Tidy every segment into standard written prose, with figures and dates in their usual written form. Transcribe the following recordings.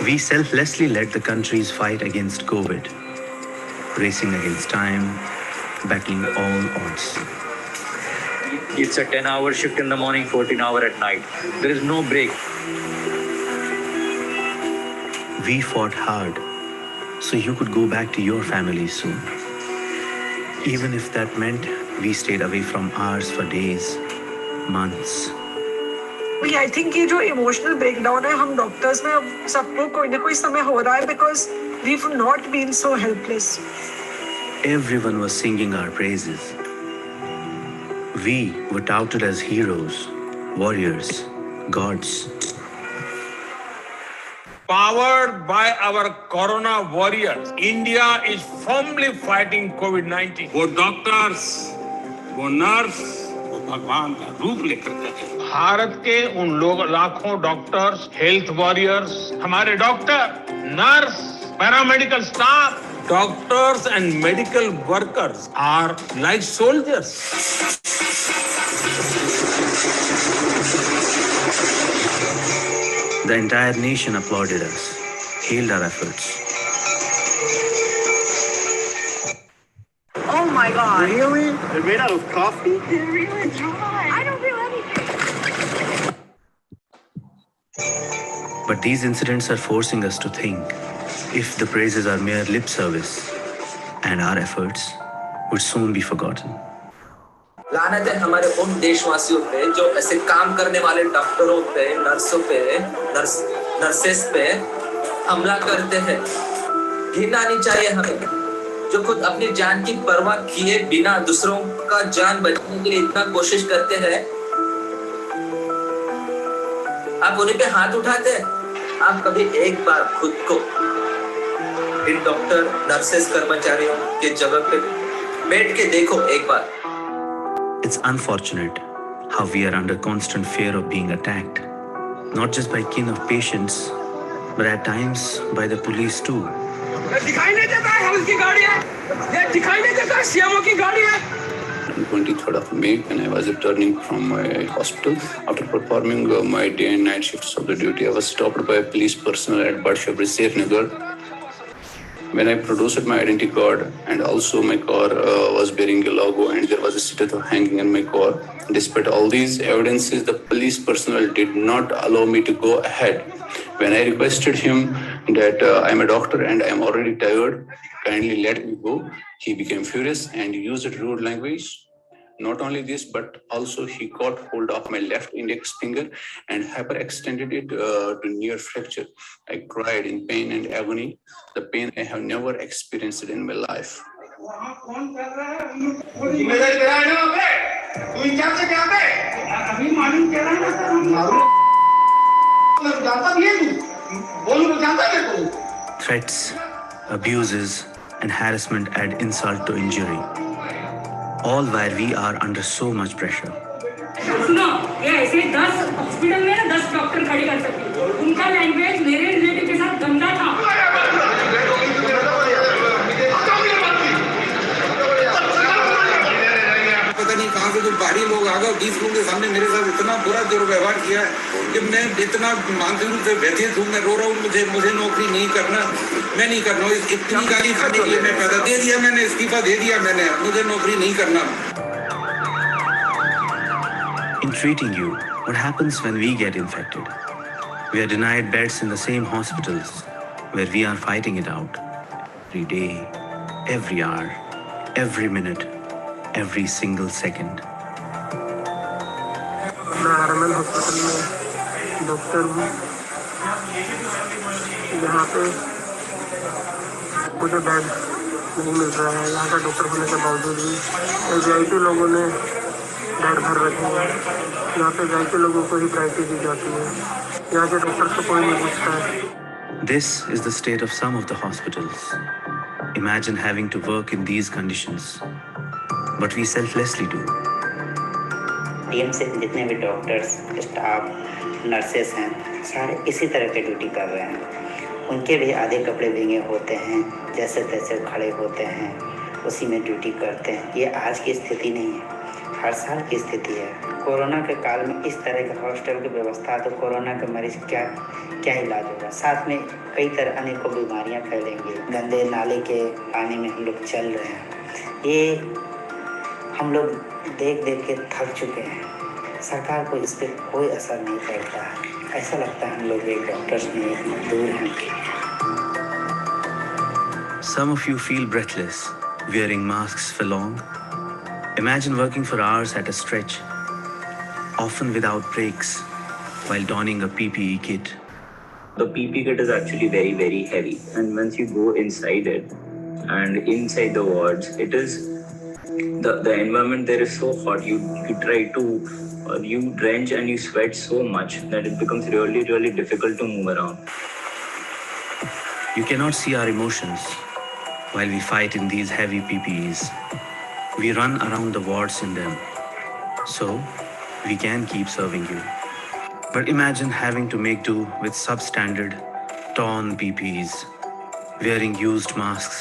We selflessly led the country's fight against COVID, racing against time, battling all odds. It's a 10-hour shift in the morning, 14-hour at night. There is no break. We fought hard so you could go back to your family soon. Even if that meant we stayed away from ours for days, months. I think ये जो emotional breakdown है हम doctors में अब सबको कोई ना कोई समय हो रहा है because we've not been so helpless. Everyone was singing our praises. We were touted as heroes, warriors, gods. Powered by our corona warriors, India is firmly fighting COVID-19. वो डॉक्टर्स, वो नर्स, वो भगवान का रूप लेकर के भारत के उन लोग लाखों डॉक्टर्स, हेल्थ वॉरियर्स, हमारे doctor, nurse, paramedical staff, doctors and medical workers are like soldiers. The entire nation applauded us, hailed our efforts. Oh my God! Really? They're made out of coffee? They're really dry. I don't feel anything. But these incidents are forcing us to think if the praises are mere lip service and our efforts would soon be forgotten. लानत है हमारे उन देशवासियों पे जो ऐसे काम करने वाले डॉक्टरों पे, नर्सों पे, नर्सेस पे हमला करते हैं. घिन आनी चाहिए हमें, जो खुद अपनी जान की परवाह किए बिना दूसरों का जान बचाने के लिए इतना कोशिश करते हैं. आप उन्हीं पे हाथ उठाते हैं. आप कभी एक बार खुद को इन डॉक्टर, नर्सेस, कर्मचारियों के जगह पे बैठ के देखो एक बार. It's unfortunate how we are under constant fear of being attacked, not just by kin of patients, but at times by the police too. दिखाई नहीं देता है हेल्थ की गाड़ी है, ये दिखाई नहीं देता है सीएमओ की गाड़ी है. On 23rd of May, when I was returning from my hospital, after performing my day and night shifts of the duty, I was stopped by police personnel at Badshabri Nagar. When I produced my identity card and also my car was bearing a logo and there was a sticker hanging in my car, despite all these evidences, the police personnel did not allow me to go ahead. When I requested him that I'm a doctor and I'm already tired, kindly let me go, he became furious and used rude language. Not only this, but also he caught hold of my left index finger and hyperextended it to near fracture. I cried in pain and agony, the pain I have never experienced in my life. Threats, abuses, and harassment add insult to injury. All while we are under so much pressure. सुनो, ये ऐसे 10 hospital में ना 10 doctor खड़ी कर सकती है. उनका लैंग्वेज मेरे रिलेटिव के साथ गंदा था. पता नहीं कहाँ से जो बाहरी लोग आ गए 20 लोगों के सामने मेरे साथ इतना बुरा दुर्व्यवहार किया कि मैं इतना मानसिक रूप से व्यथित हूँ. मैं रो रहा हूँ. मुझे नौकरी नहीं करना, मैं नहीं करना. इतनी गाली खाने के लिए मैं पैदा दे दिया, मैंने इस्तीफा दे दिया, मैंने मुझे नौकरी नहीं करना. In treating you, what happens when we get infected? We are denied beds in the same hospitals where we are fighting it out every day, every hour, every minute, every single second. मैं RML hospital में doctor हूँ. यहाँ पे मुझे bed नहीं मिल रहा है. यहाँ का डॉक्टर होने के बावजूद भी एसआईटी लोगों ने बेड भर रखे हैं. यहाँ पे एसआईटी लोगों को ही प्रायोरिटी दी जाती है. यहाँ के डॉक्टर से कोई नहीं पूछता है. This is the state of some of the hospitals. Imagine having to work in these conditions. But we selflessly do. TMC में जितने भी डॉक्टर्स, स्टाफ, नर्सेस हैं, सारे इसी तरह की ड्यूटी कर रहे हैं. उनके भी आधे कपड़े भीगे होते हैं, जैसे तैसे खड़े होते हैं, उसी में ड्यूटी करते हैं. ये आज की स्थिति नहीं है, हर साल की स्थिति है. कोरोना के काल में इस तरह के हॉस्टल की व्यवस्था, तो कोरोना के मरीज क्या इलाज होगा। साथ में कई तरह अनेकों बीमारियां फैलेंगी। गंदे नाले के पानी में हम लोग चल रहे हैं, ये हम लोग देख देख के थक चुके हैं। सरकार को इस पर कोई असर नहीं पड़ता है। ऐसा लगता है हम लोग एक डॉक्टर्स में एक मजदूर हैं। Some of you feel breathless, wearing masks for long. Imagine working for hours at a stretch, often without breaks, while donning a PPE kit. The PPE kit is actually very, very heavy. And once you go inside it, and inside the wards, it is, the environment there is so hot. You try to, you drench and you sweat so much that it becomes really, really difficult to move around. You cannot see our emotions while we fight in these heavy PPEs. We run around the wards in them, so we can keep serving you. But imagine having to make do with substandard, torn PPEs, wearing used masks,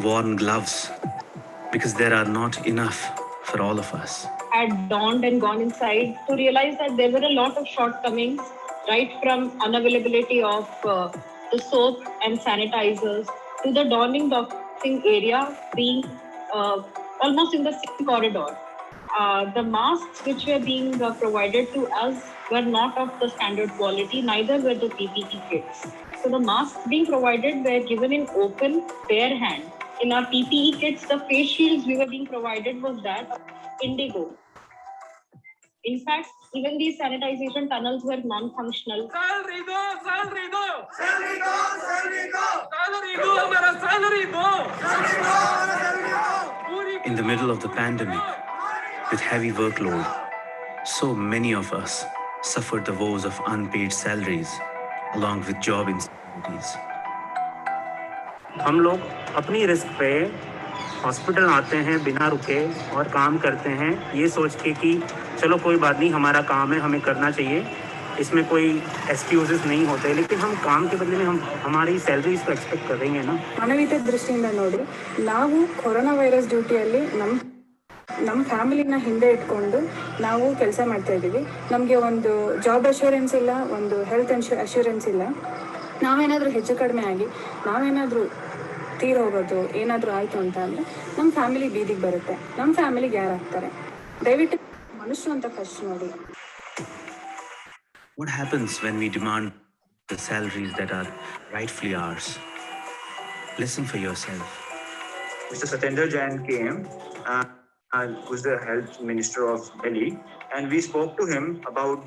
worn gloves, because there are not enough for all of us. Had dawned and gone inside to realize that there were a lot of shortcomings, right from unavailability of the soap and sanitizers to the donning doxing area being almost in the same corridor. The masks which were being provided to us were not of the standard quality, neither were the PPE kits. So the masks being provided were given in open, bare hand. In our PPE kits, the face shields we were being provided was that of indigo. In fact, even these sanitization tunnels were non-functional. Salary do, salary do, salary do, salary do, salary do, हमारा salary do, salary do, हमारा salary do. In the middle of the pandemic, with heavy workload, so many of us suffered the woes of unpaid salaries, along with job insecurities. हम लोग अपनी risk पे hospital आते हैं बिना रुके और काम करते हैं, ये सोच के कि चलो कोई बात नहीं, हमारा काम है, हमें करना चाहिए, इसमें कोई एक्सक्यूजेस नहीं होते। लेकिन हम काम के बदले में हम हमारी सैलरीज को एक्सपेक्ट कर रहे हैं ना। ಮಾನವೀಯತೆ ದೃಷ್ಟಿಯಿಂದ ನೋಡಿ, ನಾವು ಕೊರೋನಾ ವೈರಸ್ ಡ್ಯೂಟಿಯಲ್ಲಿ ನಮ್ಮ ಫ್ಯಾಮಿಲಿನ ಹಿಂದೆ ಇಟ್ಕೊಂಡು ನಾವು ಕೆಲಸ ಮಾಡ್ತಾ ಇದ್ದೀವಿ. ನಮಗೆ ಒಂದು ಜಾಬ್ ಅಶ್ಯೂರೆನ್ಸ್ ಇಲ್ಲ, ಒಂದು ಹೆಲ್ತ್ ಅಶ್ಯೂರೆನ್ಸ್ ಇಲ್ಲ. ನಾವೇನಾದರೂ ಹೆಚ್ಚು ಕಡಿಮೆ ಆಗಿ ನಾವೇನಾದರೂ ತೀರೋಗೋದು ಏನಾದರೂ ಆಯಿತು ಅಂತ ಅಂದರೆ ನಮ್ಮ ಫ್ಯಾಮಿಲಿ ಬೀದಿಗೆ ಬರುತ್ತೆ. ನಮ್ಮ ಫ್ಯಾಮಿಲಿಗೆ ಯಾರು ಆಗ್ತಾರೆ? ದಯವಿಟ್ಟು ಮನುಷ್ಯರು ಅಂತ ಫಸ್ಟ್ ನೋಡಿ. What happens when we demand the salaries that are rightfully ours? Listen for yourself. Mr. Satendra Jain came, who's the health minister of Delhi, and we spoke to him about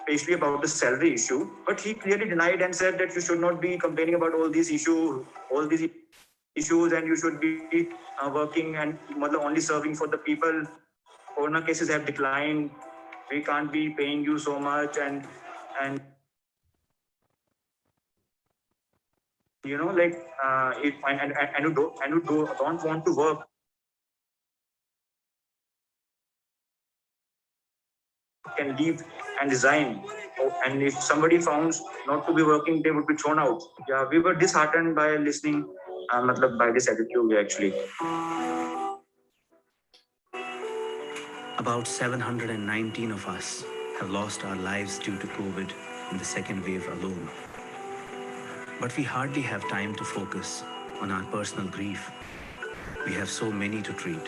especially about the salary issue, but he clearly denied and said that you should not be complaining about all these issues, and you should be working and only serving for the people. Corona cases have declined, we can't be paying you so much, and you know, like and you don't want to work. Can leave and resign, and if somebody found not to be working, they would be thrown out. Yeah, we were disheartened by listening by this attitude actually. About 719 of us have lost our lives due to COVID in the second wave alone. But we hardly have time to focus on our personal grief. We have so many to treat,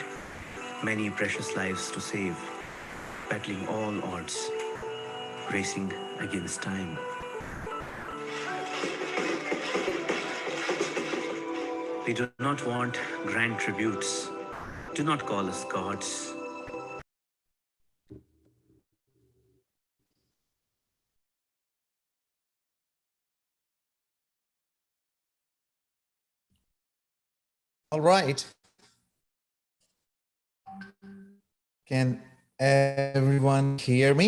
many precious lives to save, battling all odds, racing against time. We do not want grand tributes. Do not call us gods. All right. Can everyone hear me?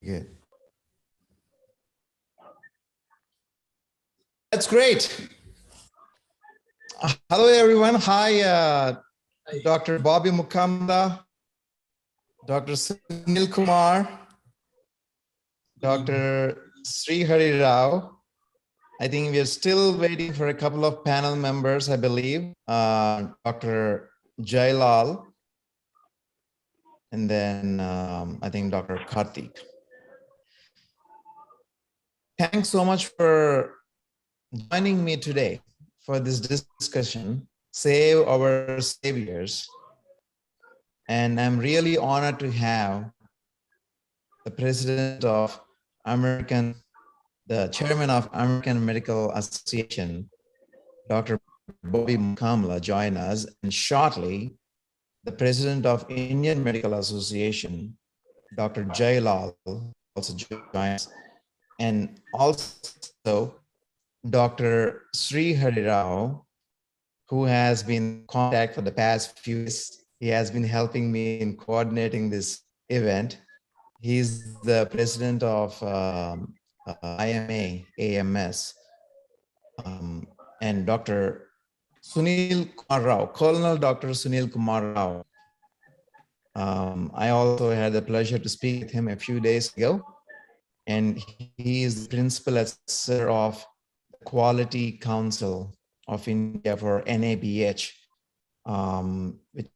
Good. That's great. Hello, everyone. Hi, Dr. Bobby Mukanda, Dr. Sunil Kumar, Dr. Sri Hari Rao. I think we are still waiting for a couple of panel members, I believe. Dr. Jailal, and then I think Dr. Karthik. Thanks so much for joining me today for this discussion, Save Our Saviors. And I'm really honored to have the president of the chairman of American Medical Association, Dr. Bobby Mukamla, join us, and shortly, the president of Indian Medical Association, Dr. Jailal, also joins, and also Dr. Sri Hari Rao, who has been in contact for the past few years. He has been helping me in coordinating this event. He's the president of IMA, AMS, and Dr. Sunil Kumar Rao, Colonel Dr. Sunil Kumar Rao. I also had the pleasure to speak with him a few days ago, and he is the principal assessor of the Quality Council of India for NABH, which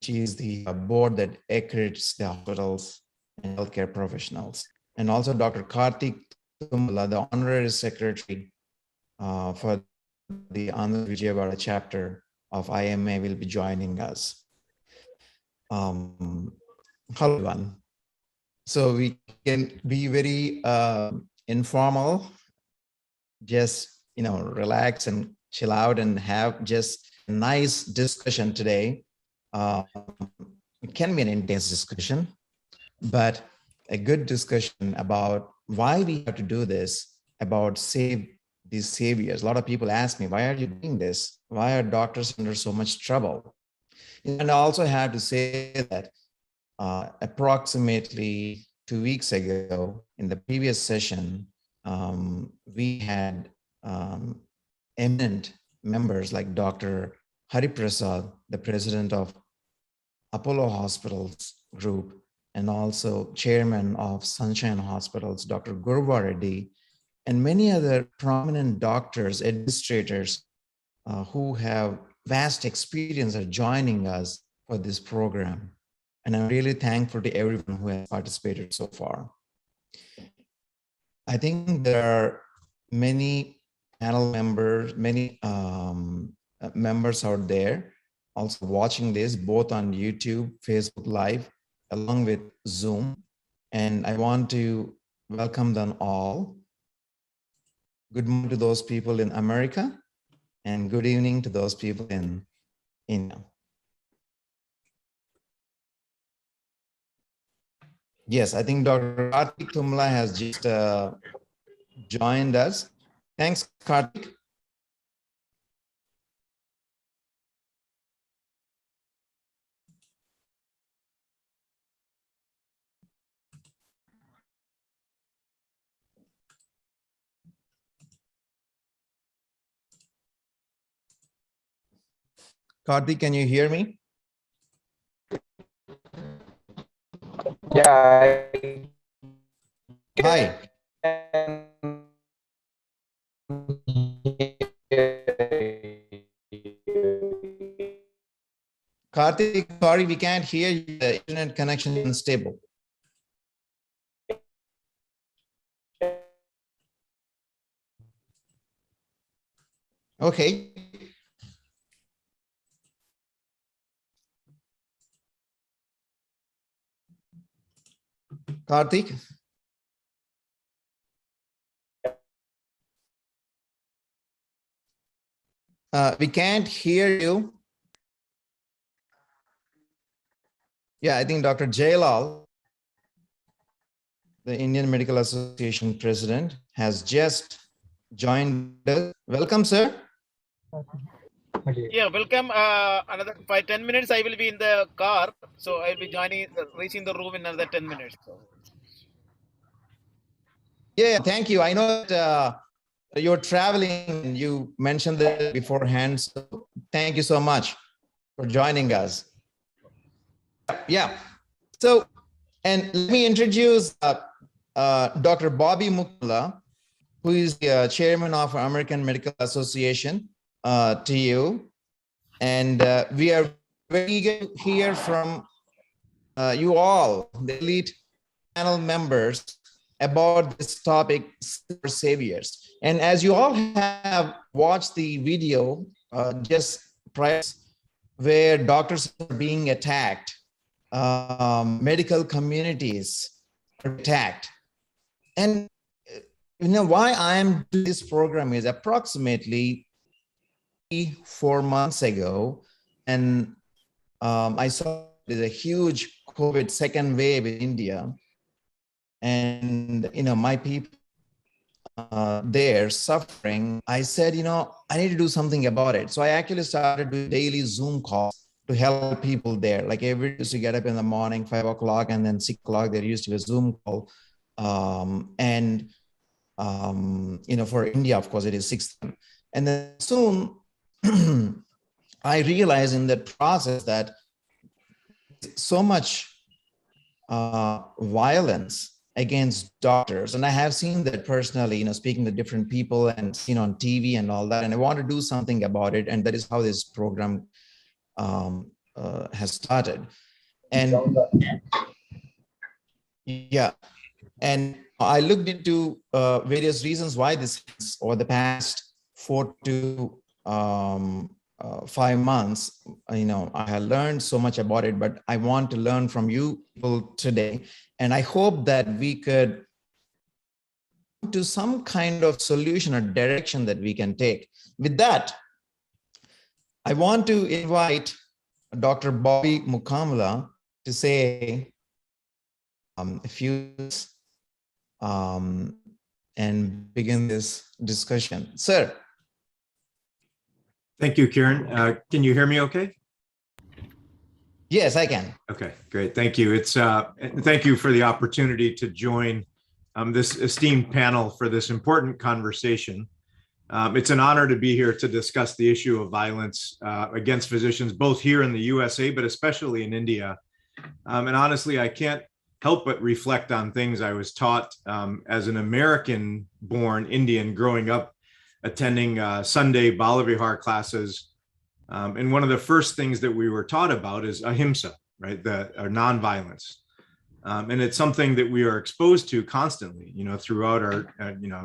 is the board that accredits the hospitals and healthcare professionals. And also Dr. Karthik Tumala, the honorary secretary for the Andhra Vijayawada chapter of IMA, will be joining us. Hello, everyone. So we can be very informal, just relax and chill out and have just a nice discussion today. It can be an intense discussion, but a good discussion about why we have to do this, about save these saviors. A lot of people ask me, why are you doing this? Why are doctors under so much trouble? And I also have to say that approximately 2 weeks ago, in the previous session, we had eminent members like Dr. Hari Prasad, the president of Apollo Hospitals Group, and also chairman of Sunshine Hospitals, Dr. Gurva Reddy, and many other prominent doctors, administrators who have vast experience are joining us for this program. And I'm really thankful to everyone who has participated so far. I think there are many panel members, many members out there also watching this, both on YouTube, Facebook Live, along with Zoom. And I want to welcome them all. Good morning to those people in America, and good evening to those people in India. Yes, I think Dr. Karthik Tumla has just joined us. Thanks, Karthik. Karthik, can you hear me? Yeah. Hi. Karthik, sorry, we can't hear you. The internet connection is unstable. Okay. Karthik? We can't hear you. Yeah, I think Dr. Jailal, the Indian Medical Association president, has just joined us. Welcome, sir. Yeah, welcome. Another 5-10 minutes. I will be in the car, so I'll be reaching the room in another 10 minutes. Yeah, thank you. I know that you're traveling and you mentioned that beforehand. So thank you so much for joining us. Yeah. So, and let me introduce Dr. Bobby Mukamla, who is the chairman of American Medical Association, to you. And we are very eager to hear from you all, the elite panel members, about this topic, saviors. And as you all have watched the video just prior, where doctors are being attacked, medical communities are attacked. And you know why I'm doing this program is approximately 4 months ago, and I saw there's a huge COVID second wave in India, and you know my people there suffering. I said, you know, I need to do something about it. So I actually started doing daily Zoom calls to help people there. Like every day used to get up in the morning, 5 o'clock, and then 6 o'clock there used to be a Zoom call. You know, for India, of course, it is 6. And then soon I realized in that process that so much violence against doctors. And I have seen that personally, you know, speaking to different people and seen on TV and all that. And I want to do something about it. And that is how this program has started. And yeah, and I looked into various reasons why this is, over the past 4 to 5 months, you know, I have learned so much about it, but I want to learn from you people today. And I hope that we could do some kind of solution or direction that we can take. With that, I want to invite Dr. Bobby Mukamala to say a few and begin this discussion. Sir. Thank you, Kieran. Can you hear me okay? Yes, I can. Okay, great. Thank you. Thank you for the opportunity to join this esteemed panel for this important conversation. It's an honor to be here to discuss the issue of violence against physicians, both here in the USA, but especially in India. And honestly, I can't help but reflect on things I was taught as an American-born Indian growing up, attending Sunday Balavihar classes. And one of the first things that we were taught about is ahimsa, right? Or nonviolence. And it's something that we are exposed to constantly, you know, throughout our,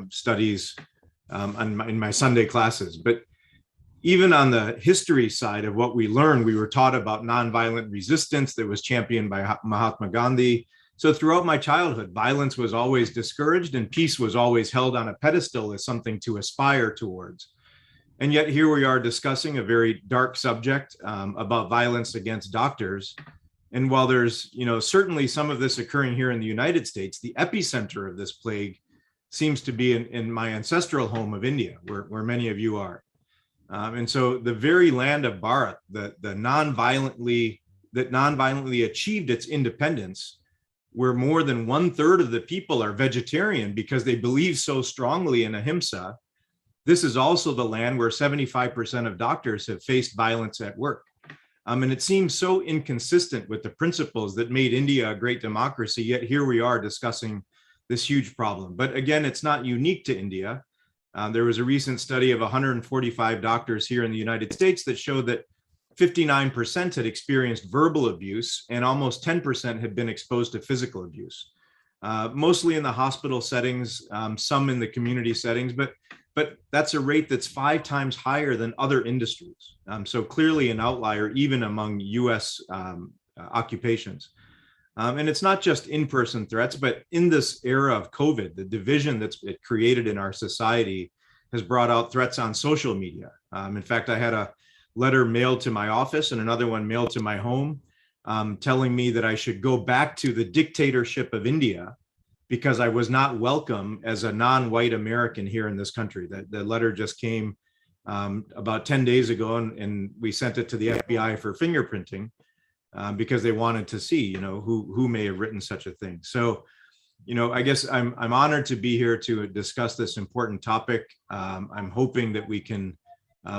studies in my Sunday classes. But even on the history side of what we learned, we were taught about nonviolent resistance that was championed by Mahatma Gandhi. So throughout my childhood, violence was always discouraged and peace was always held on a pedestal as something to aspire towards. And yet here we are discussing a very dark subject about violence against doctors. And while there's, certainly some of this occurring here in the United States, the epicenter of this plague seems to be in my ancestral home of India, where many of you are. And so the very land of Bharat, that non-violently achieved its independence, where more than 1/3 of the people are vegetarian because they believe so strongly in ahimsa. This is also the land where 75% of doctors have faced violence at work. And it seems so inconsistent with the principles that made India a great democracy, yet here we are discussing this huge problem. But again, it's not unique to India. There was a recent study of 145 doctors here in the United States that showed that 59% had experienced verbal abuse and almost 10% had been exposed to physical abuse, mostly in the hospital settings, some in the community settings, but that's a rate that's 5 times higher than other industries. So clearly an outlier even among US occupations. And it's not just in-person threats, but in this era of COVID, the division that's it created in our society has brought out threats on social media. In fact, I had a letter mailed to my office and another one mailed to my home, telling me that I should go back to the dictatorship of India because I was not welcome as a non-white American here in this country. The letter just came about 10 days ago, and we sent it to the FBI for fingerprinting because they wanted to see, who may have written such a thing. So, I guess I'm honored to be here to discuss this important topic. I'm hoping that we can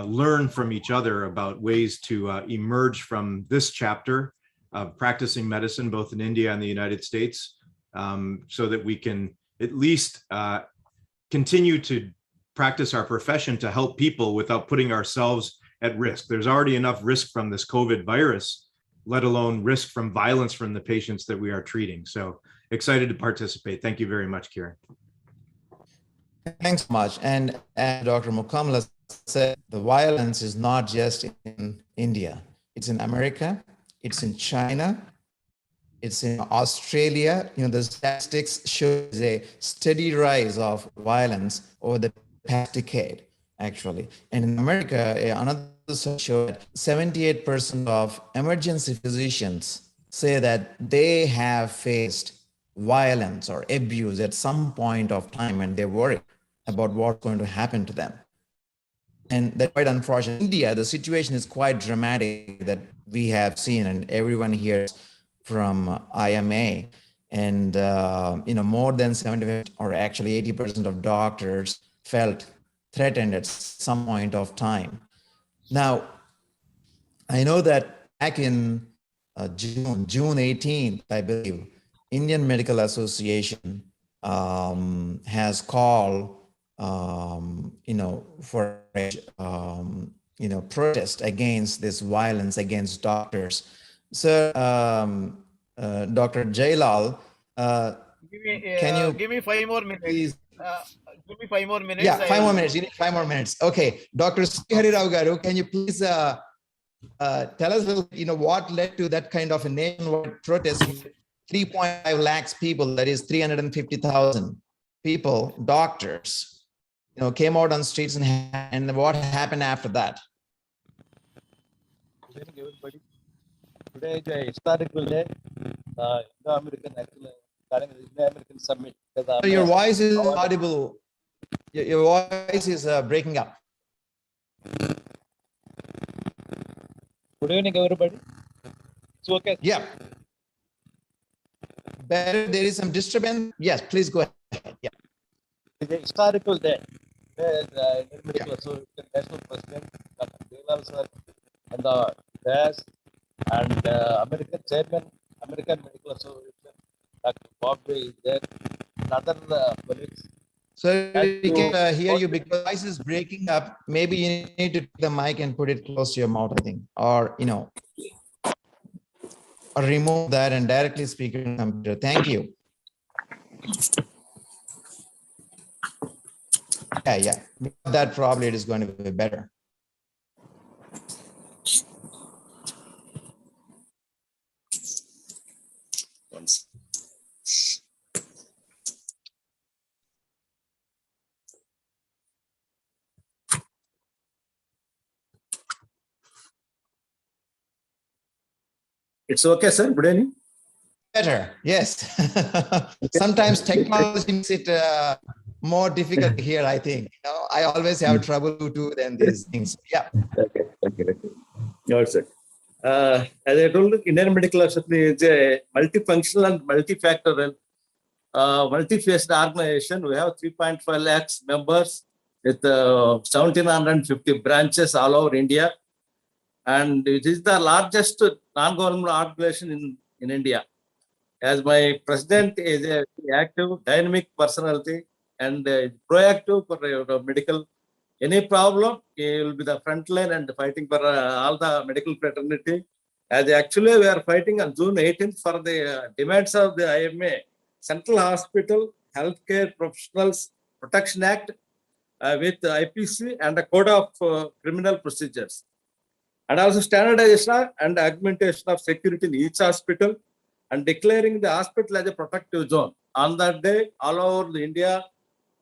learn from each other about ways to emerge from this chapter of practicing medicine, both in India and the United States, so that we can at least continue to practice our profession to help people without putting ourselves at risk. There's already enough risk from this COVID virus, let alone risk from violence from the patients that we are treating. So excited to participate. Thank you very much, Kieran. Thanks so much. And as Dr. Mukamala said, the violence is not just in India. It's in America, it's in China, it's in Australia. The statistics show a steady rise of violence over the past decade, actually. And in America, another study showed that 78% of emergency physicians say that they have faced violence or abuse at some point of time, and they're worried about what's going to happen to them. And that's quite unfortunate. In India, the situation is quite dramatic that we have seen, and everyone hears from IMA. And more than 70% or actually 80% of doctors felt threatened at some point of time. Now, I know that back in June 18th, I believe, Indian Medical Association has called for protest against this violence against doctors. So, Dr. Jailal, give me 5 more minutes. Please, give me 5 more minutes. Yeah, 5 more minutes. You need 5 more minutes. Okay, Dr. Srihari Rao Garu, can you please tell us a little, what led to that kind of a nationwide protest? 3.5 lakhs people, that is 350,000 people, doctors, came out on streets, and what happened after that? Good evening, everybody. Today is a historical day. Indo-American Summit. So your voice is audible. Your voice is breaking up. Good evening, everybody. It's okay. Yeah. Better. There is some disturbance. Yes, please go ahead. Yeah. It's a historical day. The Medical Association National President, Dr. Jailal sir, and the DAS and American Chairman, American Medical Association, Dr. Bob is there, and other colleagues. So we can hear you because the voice is breaking up. Maybe you need to take the mic and put it close to your mouth, I think, or or remove that and directly speak on the computer. Thank you. Yeah. That probably it is going to be better. It's okay, sir. Good evening. Better, yes. Sometimes technology makes it more difficult here, I think. I always have trouble to than these things. Yeah. Okay. All right, sir. As I told you, Indian Medical Association is a multifunctional and multifactorial, multi-faced organization. We have 3.5 lakhs members with 1,750 branches all over India. And it is the largest non-government organization in India. As my president is a active, dynamic personality and proactive for medical. Any problem, he will be the front line and fighting for all the medical fraternity. As actually we are fighting on June 18th for the demands of the IMA, Central Hospital Healthcare Professionals Protection Act with IPC and a Code of Criminal Procedures. And also standardization and augmentation of security in each hospital and declaring the hospital as a protective zone. On that day, all over India,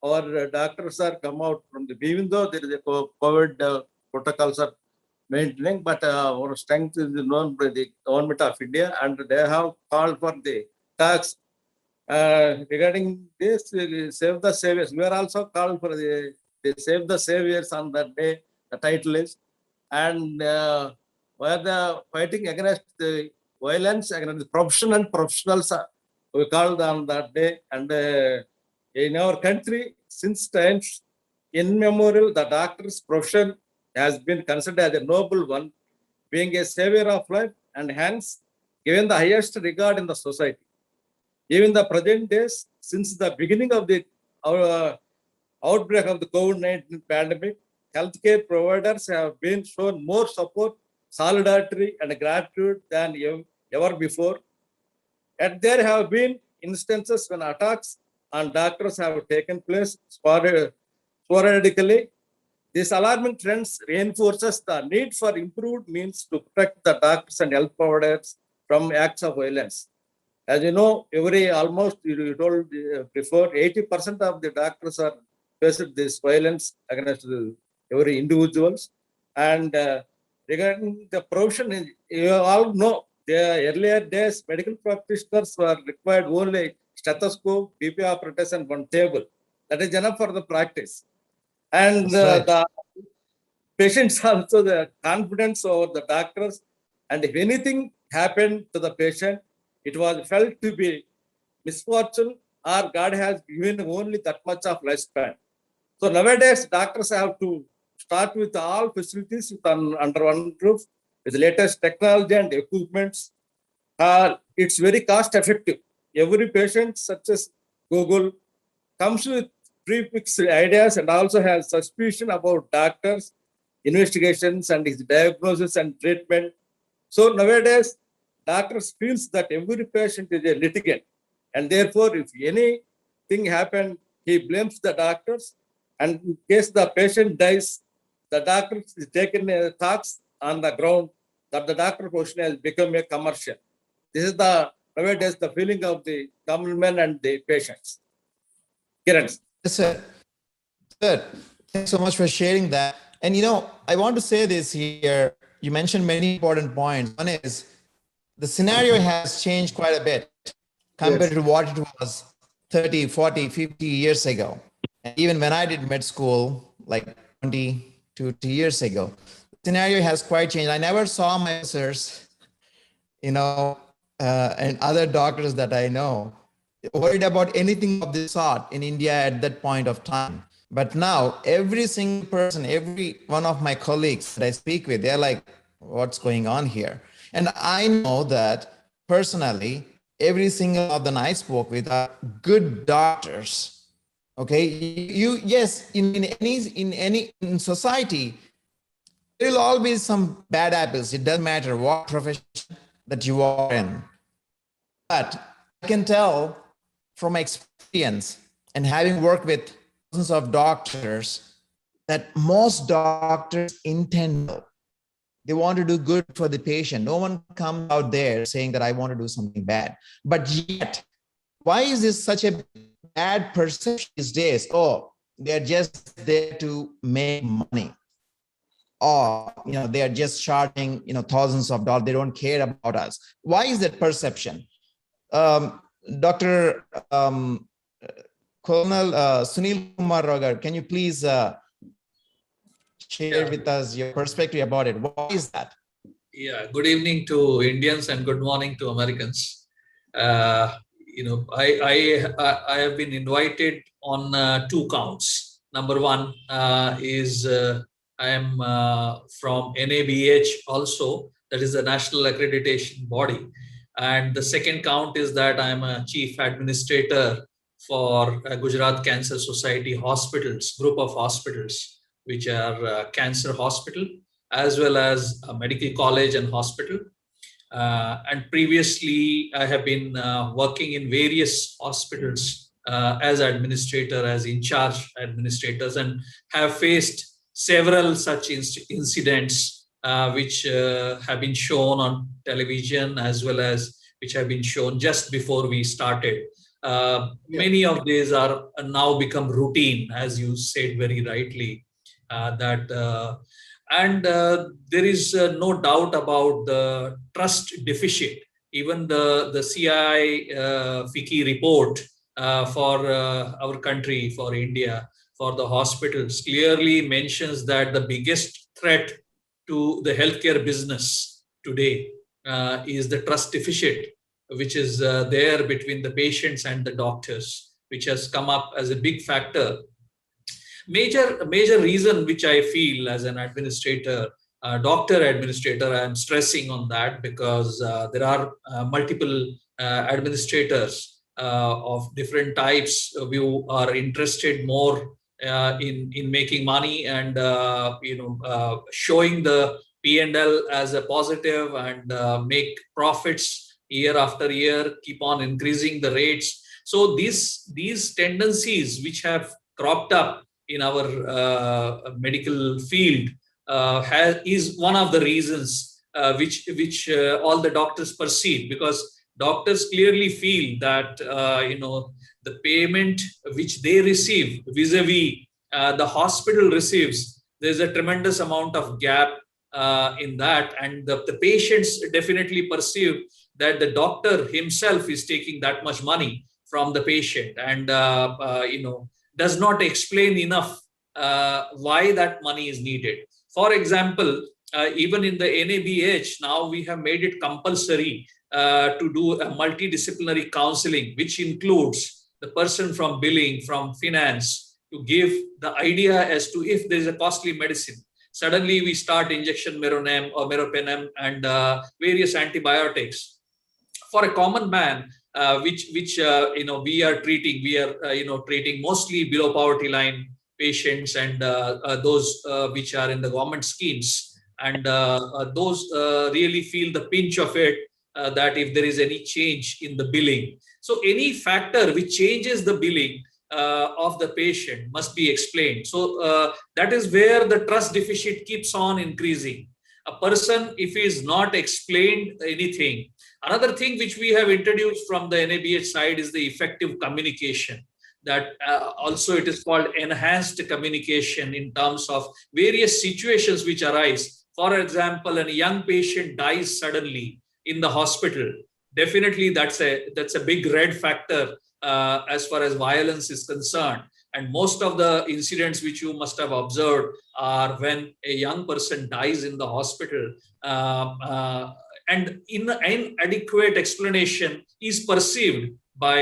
our doctors are come out from even though there is a COVID protocols are maintaining, but our strength is known by the government of India, and they have called for the tax regarding this Save the Saviors. We are also called for the Save the Saviors on that day. The title is, and where the fighting against the violence against the profession and professionals we called on that day. And in our country, since times immemorial, the doctor's profession has been considered as a noble one, being a savior of life and hence given the highest regard in the society. Even the present days, since the beginning of the outbreak of the COVID-19 pandemic, healthcare providers have been shown more support solidarity and gratitude than ever before. And there have been instances when attacks on doctors have taken place sporadically. This alarming trends reinforces the need for improved means to protect the doctors and health providers from acts of violence. As you know, almost you told before, 80% of the doctors are facing this violence against every individuals. And regarding the profession, you all know, the earlier days, medical practitioners were required only stethoscope, BP apparatus, and one table. That is enough for the practice. And the patients also the confidence over the doctors. And if anything happened to the patient, it was felt to be misfortune or God has given only that much of lifespan. So nowadays, doctors have to start with all facilities under one roof with the latest technology and equipments. It's very cost effective. Every patient, such as Google, comes with prefixed ideas and also has suspicion about doctors, investigations, and his diagnosis and treatment. So nowadays, doctors feels that every patient is a litigant, and therefore, if anything happened, he blames the doctors. And in case the patient dies, the doctor is taken talks on the ground that the doctor question has become a commercial. This is the nowadays the feeling of the common man and the patients. Kiran. Yes, sir. Sir, thanks so much for sharing that. And I want to say this here. You mentioned many important points. One is the scenario has changed quite a bit compared to what it was 30, 40, 50 years ago. And even when I did med school, like 20 to 2 years ago, the scenario has quite changed. I never saw my officers, and other doctors that I know worried about anything of this sort in India at that point of time. But now every single person, every one of my colleagues that I speak with, they're like, what's going on here? And I know that personally, every single of them I spoke with are good doctors. Okay, yes, in society, there will always be some bad apples. It doesn't matter what profession that you are in. But I can tell from my experience and having worked with thousands of doctors that most doctors intend well. They want to do good for the patient. No one comes out there saying that I want to do something bad. But yet, why is this such a bad perception these days? Oh, they're just there to make money. Or, they are just charging, thousands of dollars. They don't care about us. Why is that perception? Dr. Colonel Sunil Kumar Rogar, can you please share with us your perspective about it? Why is that? Yeah, good evening to Indians and good morning to Americans. I have been invited on 2 counts. Number one is I am from NABH also, that is the National Accreditation Body. And the second count is that I am a chief administrator for Gujarat Cancer Society hospitals, group of hospitals, which are cancer hospital, as well as a medical college and hospital. And previously, I have been working in various hospitals as administrator, as in charge administrators, and have faced several such incidents which have been shown on television, as well as which have been shown just before we started. Many of these are now become routine, as you said very rightly. There is no doubt about the trust deficit. Even the CII FICCI report for our country, for India, for the hospitals, clearly mentions that the biggest threat to the healthcare business today is the trust deficit, which is there between the patients and the doctors, which has come up as a big factor. Major reason which I feel as an administrator, doctor administrator, I am stressing on that because there are multiple administrators of different types who are interested more in making money and showing the P&L as a positive and make profits year after year, keep on increasing the rates. So these tendencies which have cropped up in our medical field is one of the reasons which all the doctors perceive, because doctors clearly feel that the payment which they receive vis-a-vis the hospital receives, there's a tremendous amount of gap in that, and the patients definitely perceive that the doctor himself is taking that much money from the patient, and does not explain enough why that money is needed. For example, even in the NABH, now we have made it compulsory to do a multidisciplinary counseling, which includes the person from billing, from finance, to give the idea as to if there is a costly medicine. Suddenly we start injection meronem or meropenem and various antibiotics. For a common man, which we are treating, treating mostly below poverty line patients and those which are in the government schemes, and those really feel the pinch of it, that if there is any change in the billing. So any factor which changes the billing of the patient must be explained. So that is where the trust deficit keeps on increasing. A person, if he is not explained anything. Another thing which we have introduced from the NABH side is the effective communication. That also it is called enhanced communication in terms of various situations which arise. For example, a young patient dies suddenly in the hospital. Definitely that's a big red factor as far as violence is concerned. And most of the incidents which you must have observed are when a young person dies in the hospital, and inadequate explanation is perceived by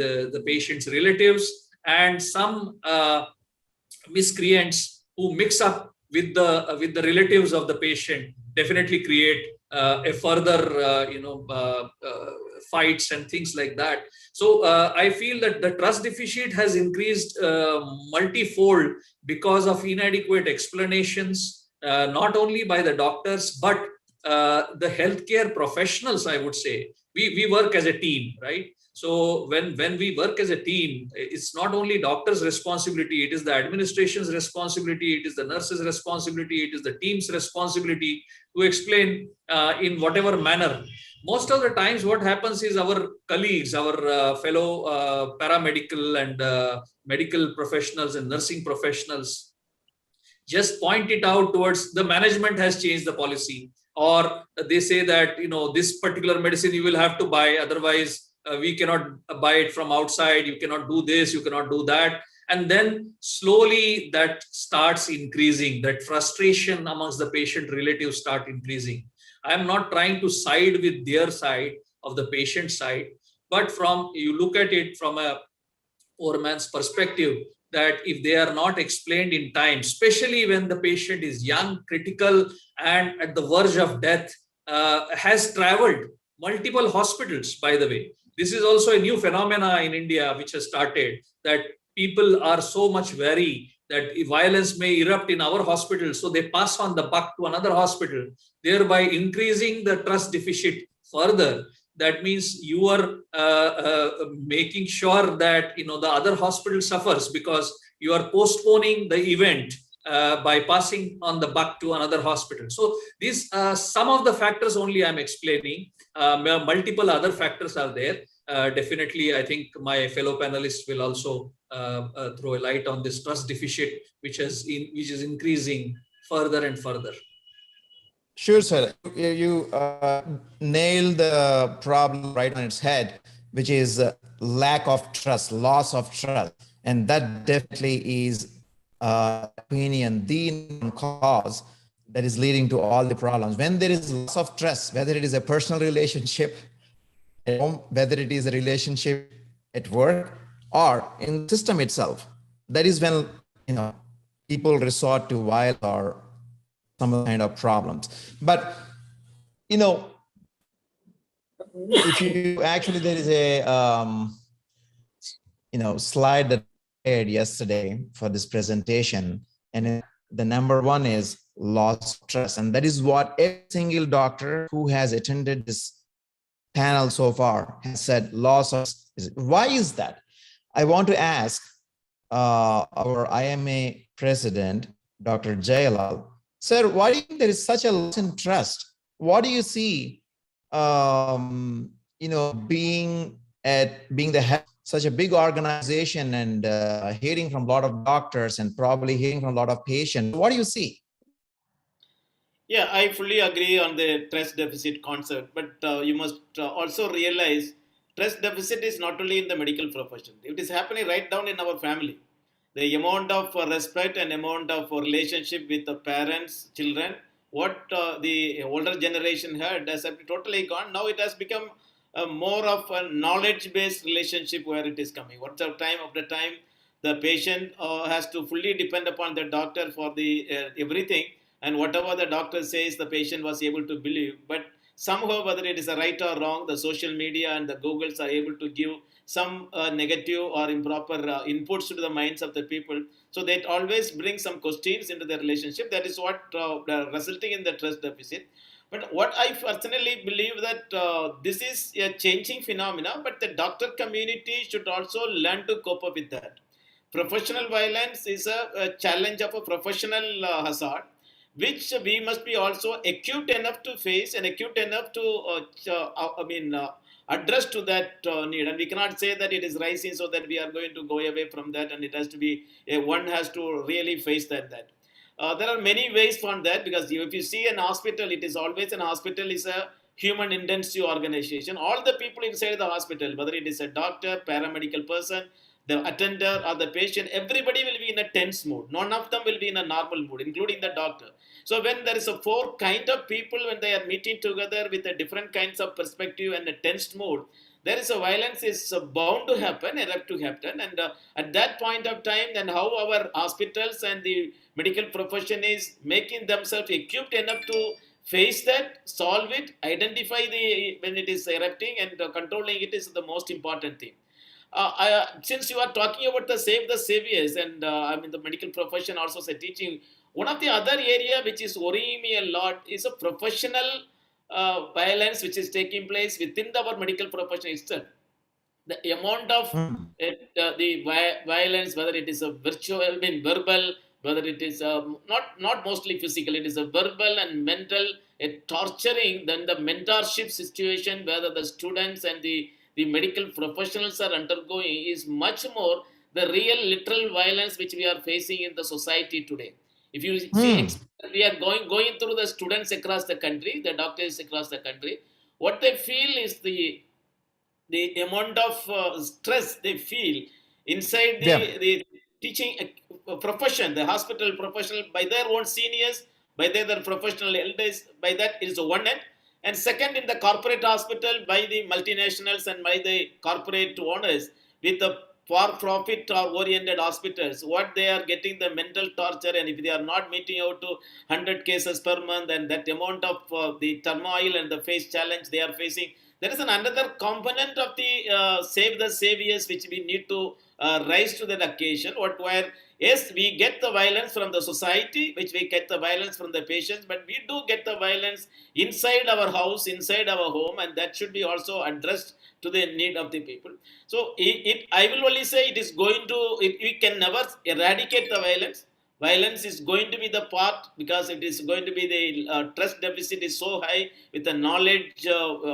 the patient's relatives, and some miscreants who mix up with the relatives of the patient definitely create a further fights and things like that. So I feel that the trust deficit has increased multifold because of inadequate explanations, not only by the doctors but the healthcare professionals. I would say we work as a team, right? So when we work as a team, it's not only doctors' responsibility, it is the administration's responsibility, it is the nurses' responsibility, it is the team's responsibility to explain in whatever manner. Most of the times what happens is our colleagues, our fellow paramedical and medical professionals and nursing professionals just point it out towards the management has changed the policy, or they say that, this particular medicine you will have to buy, otherwise we cannot buy it from outside, you cannot do this, you cannot do that. And then slowly that starts increasing, that frustration amongst the patient relatives start increasing. I am not trying to side with their side of the patient side, but you look at it from a poor man's perspective, that if they are not explained in time, especially when the patient is young, critical, and at the verge of death, has traveled multiple hospitals, by the way. This is also a new phenomena in India which has started, that people are so much wary that violence may erupt in our hospital, so they pass on the buck to another hospital, thereby increasing the trust deficit further. That means you are making sure that the other hospital suffers because you are postponing the event by passing on the buck to another hospital. So these some of the factors only I'm explaining. Multiple other factors are there. Definitely, I think my fellow panelists will also throw a light on this trust deficit, which is increasing further and further. Sure, sir. You nailed the problem right on its head, which is lack of trust, loss of trust. And that definitely is, opinion, the cause that is leading to all the problems. When there is loss of trust, whether it is a personal relationship at home, whether it is a relationship at work or in the system itself, that is when people resort to violence or some kind of problems. But if you actually, there is a slide that I had yesterday for this presentation, and the number one is loss of trust. And that is what every single doctor who has attended this panel so far has said, loss of. Why is that? I want to ask our IMA president, Dr. Jayalal, sir, why do you think there is such a loss in trust? What do you see, being the head of such a big organization and hearing from a lot of doctors and probably hearing from a lot of patients? What do you see? Yeah, I fully agree on the trust deficit concept, but you must also realize trust deficit is not only in the medical profession. It is happening right down in our family. The amount of respect and amount of relationship with the parents, children, what the older generation had has totally gone. Now it has become more of a knowledge-based relationship where it is coming. What's the time of the time the patient has to fully depend upon the doctor for the everything, and whatever the doctor says, the patient was able to believe. But somehow, whether it is a right or wrong, the social media and the Googles are able to give some negative or improper inputs to the minds of the people. So that always brings some questions into the relationship. That is what resulting in the trust deficit. But what I personally believe that this is a changing phenomena, but the doctor community should also learn to cope up with that. Professional violence is a challenge of a professional hazard, which we must be also acute enough to face and acute enough to, address to that need. And we cannot say that it is rising so that we are going to go away from that, and it has to be, one has to really face that. There are many ways for that, because if you see an hospital, it is always an hospital is a human intensive organization. All the people inside the hospital, whether it is a doctor, paramedical person, the attender or the patient, everybody will be in a tense mood. None of them will be in a normal mood, including the doctor. So when there is a four kind of people, when they are meeting together with a different kinds of perspective and a tensed mood, there is a violence is bound to happen, have to happen. And at that point of time, then how our hospitals and the medical profession is making themselves equipped enough to face that, solve it, identify the when it is erupting, and controlling it is the most important thing. Since you are talking about the saviors, and the medical profession also say teaching, one of the other area which is worrying me a lot is a professional violence which is taking place within our medical profession itself. The amount of violence, whether it is a verbal, whether it is not mostly physical, it is a verbal and mental, torturing. Then the mentorship situation, whether the students and the medical professionals are undergoing, is much more the real literal violence which we are facing in the society today. If you see, we are going through the students across the country, the doctors across the country, what they feel is the amount of stress they feel inside the teaching profession, the hospital professional, by their own seniors, by their professional elders. By that is one end. And second, in the corporate hospital, by the multinationals and by the corporate owners with the for-profit or oriented hospitals, what they are getting the mental torture, and if they are not meeting out to 100 cases per month, and that amount of the turmoil and the face challenge they are facing, there is another component of the save the saviors which we need to rise to that occasion. Where yes, we get the violence from the society, which we get the violence from the patients, but we do get the violence inside our house, inside our home, and that should be also addressed to the need of the people. So I will only say it is going to, we can never eradicate the violence. Violence is going to be the part, because it is going to be the trust deficit is so high with the knowledge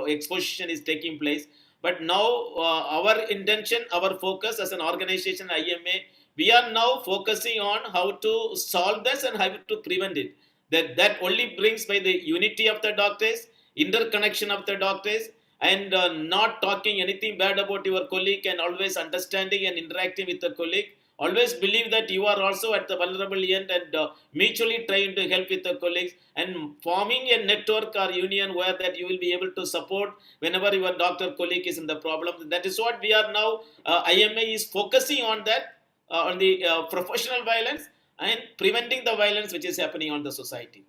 exposition is taking place. But now our intention, our focus as an organization, IMA, we are now focusing on how to solve this and how to prevent it. That only brings by the unity of the doctors, interconnection of the doctors, and not talking anything bad about your colleague, and always understanding and interacting with the colleague. Always believe that you are also at the vulnerable end, and mutually trying to help with the colleagues, and forming a network or union where that you will be able to support whenever your doctor colleague is in the problem. That is what we are now, IMA is focusing on that, on the professional violence and preventing the violence which is happening on the society.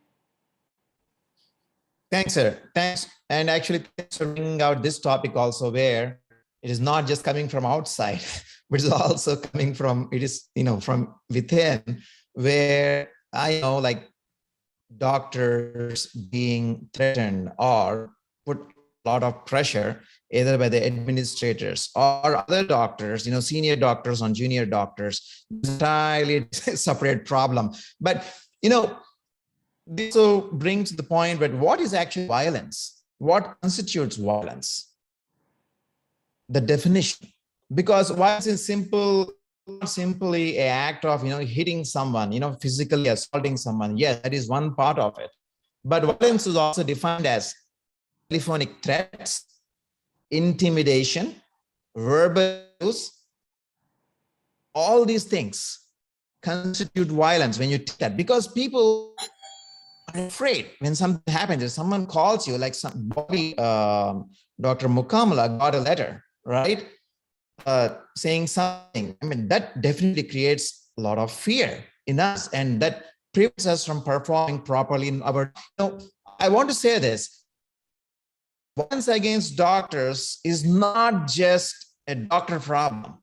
Thanks, sir. Thanks. And actually, thanks for bringing out this topic also, where it is not just coming from outside, but it's also coming from, it is, from within, where I know, like, doctors being threatened or put a lot of pressure either by the administrators or other doctors, senior doctors on junior doctors. It's entirely separate problem. But, this also brings to the point, but what is actually violence? What constitutes violence? The definition. Because violence is simply an act of, hitting someone, physically assaulting someone. Yes, that is one part of it. But violence is also defined as telephonic threats, intimidation, verbal abuse. All these things constitute violence when you take that, because people are afraid when something happens. If someone calls you, like Dr. Mukamala got a letter, right? Saying something. I mean, that definitely creates a lot of fear in us, and that prevents us from performing properly in our. I want to say this: violence against doctors is not just a doctor problem.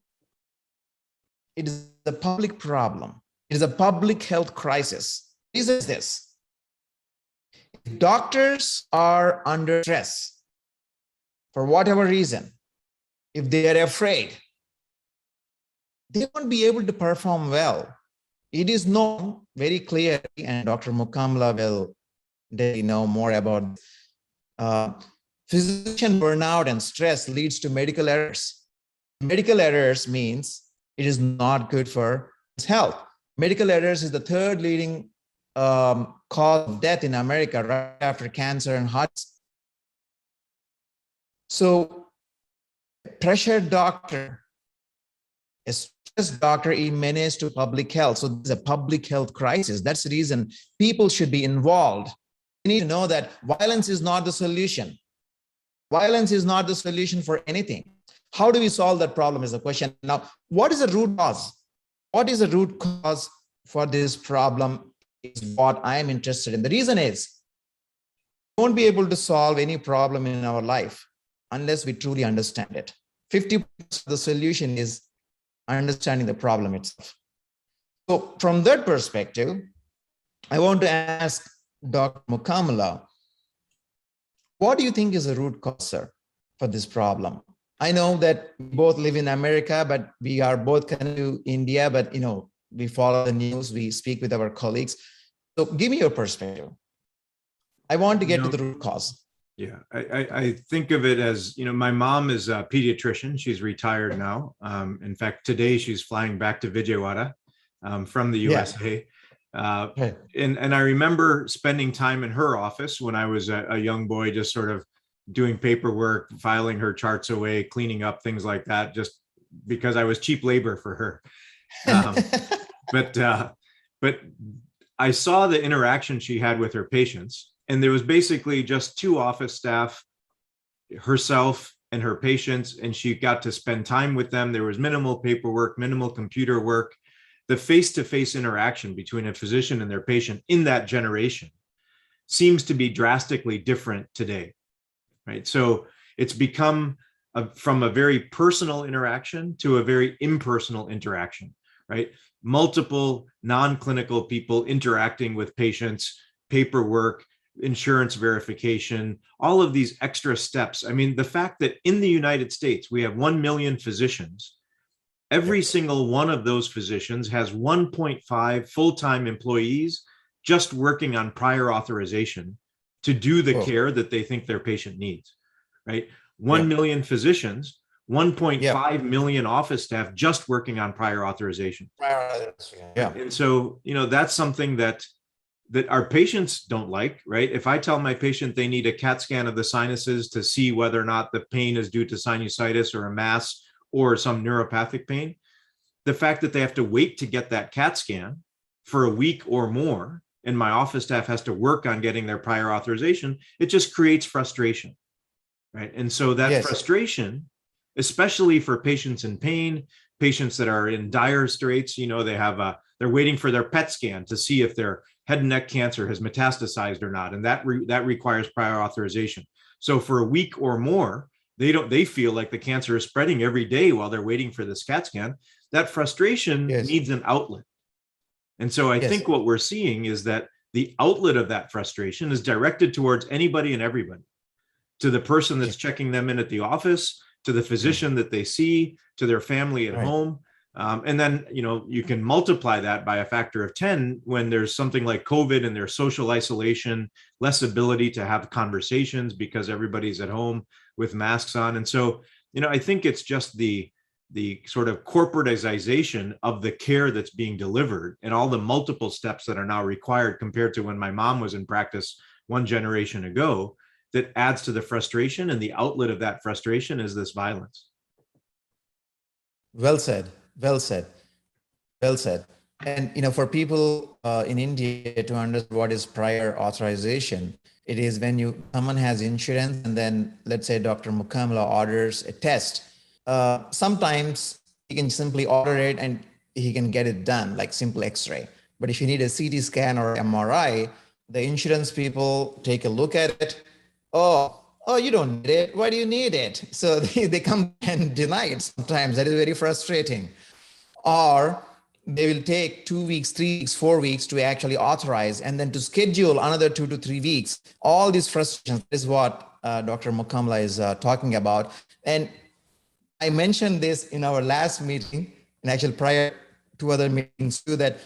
It is a public problem. It is a public health crisis. This is this. If doctors are under stress for whatever reason, if they are afraid, they won't be able to perform well. It is known very clearly, and Dr. Mukamala will know more about physician burnout and stress leads to medical errors. Medical errors means it is not good for health. Medical errors is the third leading cause of death in America, right after cancer and heart. So pressured doctor, a stressed doctor, he menace to public health. So there's a public health crisis. That's the reason people should be involved. You need to know that violence is not the solution. Violence is not the solution for anything. How do we solve that problem is the question. Now, what is the root cause? What is the root cause for this problem is what I'm interested in. The reason is we won't be able to solve any problem in our life unless we truly understand it. 50% of the solution is understanding the problem itself. So from that perspective, I want to ask Dr. Mukamala, what do you think is the root cause, sir, for this problem? I know that we both live in America, but we are both coming to India, but we follow the news, we speak with our colleagues. So give me your perspective. I want to get to the root cause. Yeah, I think of it as, my mom is a pediatrician. She's retired now. In fact, today she's flying back to Vijayawada from the USA. And I remember spending time in her office when I was a young boy, just sort of doing paperwork, filing her charts away, cleaning up, things like that, just because I was cheap labor for her. But I saw the interaction she had with her patients, and there was basically just two office staff, herself and her patients, and she got to spend time with them. There was minimal paperwork, minimal computer work. The face-to-face interaction between a physician and their patient in that generation seems to be drastically different today, right? So it's become from a very personal interaction to a very impersonal interaction, right? Multiple non-clinical people interacting with patients, paperwork, insurance verification, all of these extra steps. I mean, the fact that in the United States, we have 1 million physicians, every single one of those physicians has 1.5 full-time employees just working on prior authorization to do the care that they think their patient needs, right? 1 million physicians, 1.5 million office staff just working on prior authorization. And so, that's something that our patients don't like, right? If I tell my patient they need a CAT scan of the sinuses to see whether or not the pain is due to sinusitis or a mass or some neuropathic pain, the fact that they have to wait to get that CAT scan for a week or more, and my office staff has to work on getting their prior authorization, it just creates frustration, right? And so that frustration, especially for patients in pain, patients that are in dire straits, they're waiting for their PET scan to see if their head and neck cancer has metastasized or not, and that requires prior authorization. So for a week or more, they feel like the cancer is spreading every day while they're waiting for this CAT scan. That frustration needs an outlet. And so I think what we're seeing is that the outlet of that frustration is directed towards anybody and everybody, to the person that's checking them in at the office, to the physician that they see, to their family at home. And then, you can multiply that by a factor of 10 when there's something like COVID and there's social isolation, less ability to have conversations because everybody's at home with masks on. And so, I think it's just the sort of corporatization of the care that's being delivered and all the multiple steps that are now required compared to when my mom was in practice one generation ago that adds to the frustration, and the outlet of that frustration is this violence. Well said. Well said. Well said. And for people in India to understand what is prior authorization, it is when someone has insurance and then let's say Dr. Mukamala orders a test. Sometimes he can simply order it and he can get it done like simple X-ray. But if you need a CT scan or MRI, the insurance people take a look at it. Oh, you don't need it. Why do you need it? So they come and deny it sometimes. That is very frustrating. Or they will take 2 weeks, 3 weeks, 4 weeks to actually authorize and then to schedule another 2 to 3 weeks. All these frustrations is what Dr. Mukamala is talking about. And I mentioned this in our last meeting, and actually prior to other meetings too, that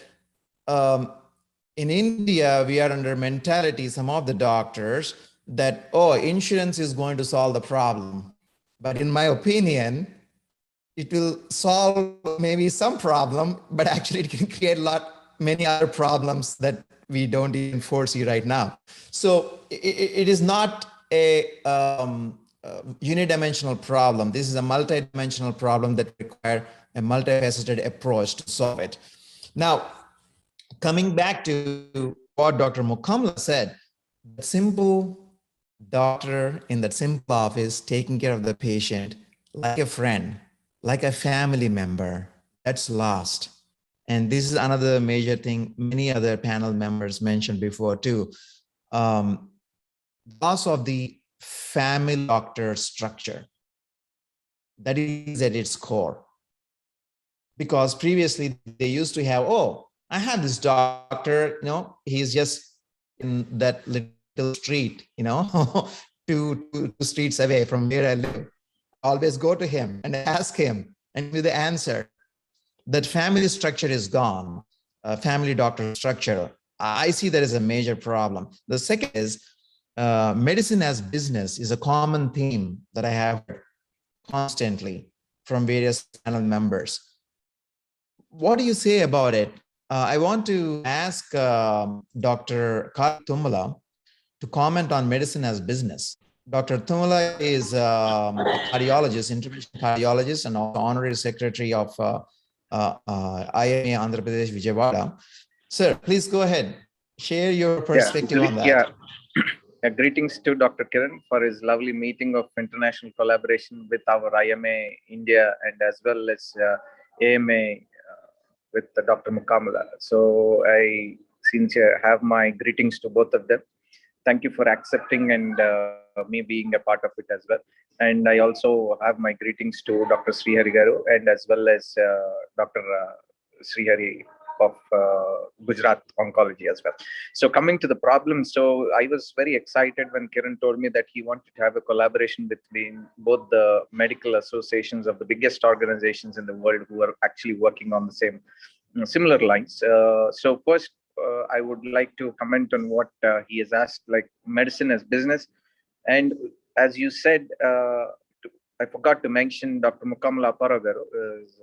in India, we are under mentality, some of the doctors, that, insurance is going to solve the problem. But in my opinion, it will solve maybe some problem, but actually it can create many other problems that we don't even foresee right now. So it is not a unidimensional problem. This is a multidimensional problem that requires a multifaceted approach to solve it. Now, coming back to what Dr. Mukamala said, the simple doctor in that simple office taking care of the patient like a friend, like a family member, that's lost. And this is another major thing many other panel members mentioned before too. Loss of the family doctor structure. That is at its core. Because previously they used to have, I have this doctor, he's just in that little street, 2 streets away from where I live. Always go to him and ask him and give the answer. That family structure is gone, family doctor structure. I see that as a major problem. The second is medicine as business is a common theme that I have constantly from various panel members. What do you say about it? I want to ask Dr. Tumala to comment on medicine as business. Dr. Tumala is a cardiologist, interventional cardiologist, and also honorary secretary of IMA Andhra Pradesh Vijayawada. Sir, please go ahead. Share your perspective on that. Greetings to Dr. Kiran for his lovely meeting of international collaboration with our IMA India and as well as AMA with Dr. Mukamala. So I sincerely have my greetings to both of them. Thank you for accepting and me being a part of it as well. And I also have my greetings to Dr. Srihari Garu and as well as Dr. Srihari of Gujarat Oncology as well. So coming to the problem, so I was very excited when Kiran told me that he wanted to have a collaboration between both the medical associations of the biggest organizations in the world who are actually working on the same similar lines. So first, I would like to comment on what he has asked, like medicine as business. And as you said, I forgot to mention Dr. Mukamala Paragaru's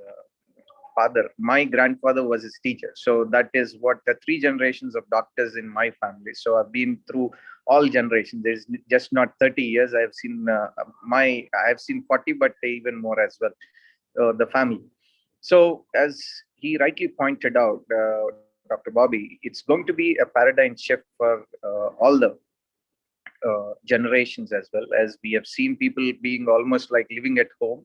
father. My grandfather was his teacher. So that is what the 3 generations of doctors in my family. So I've been through all generations. There's just not 30 years. I've seen I've seen 40, but even more as well, the family. So as he rightly pointed out, Dr. Bobby, it's going to be a paradigm shift for all the generations as well, as we have seen people being almost like living at home.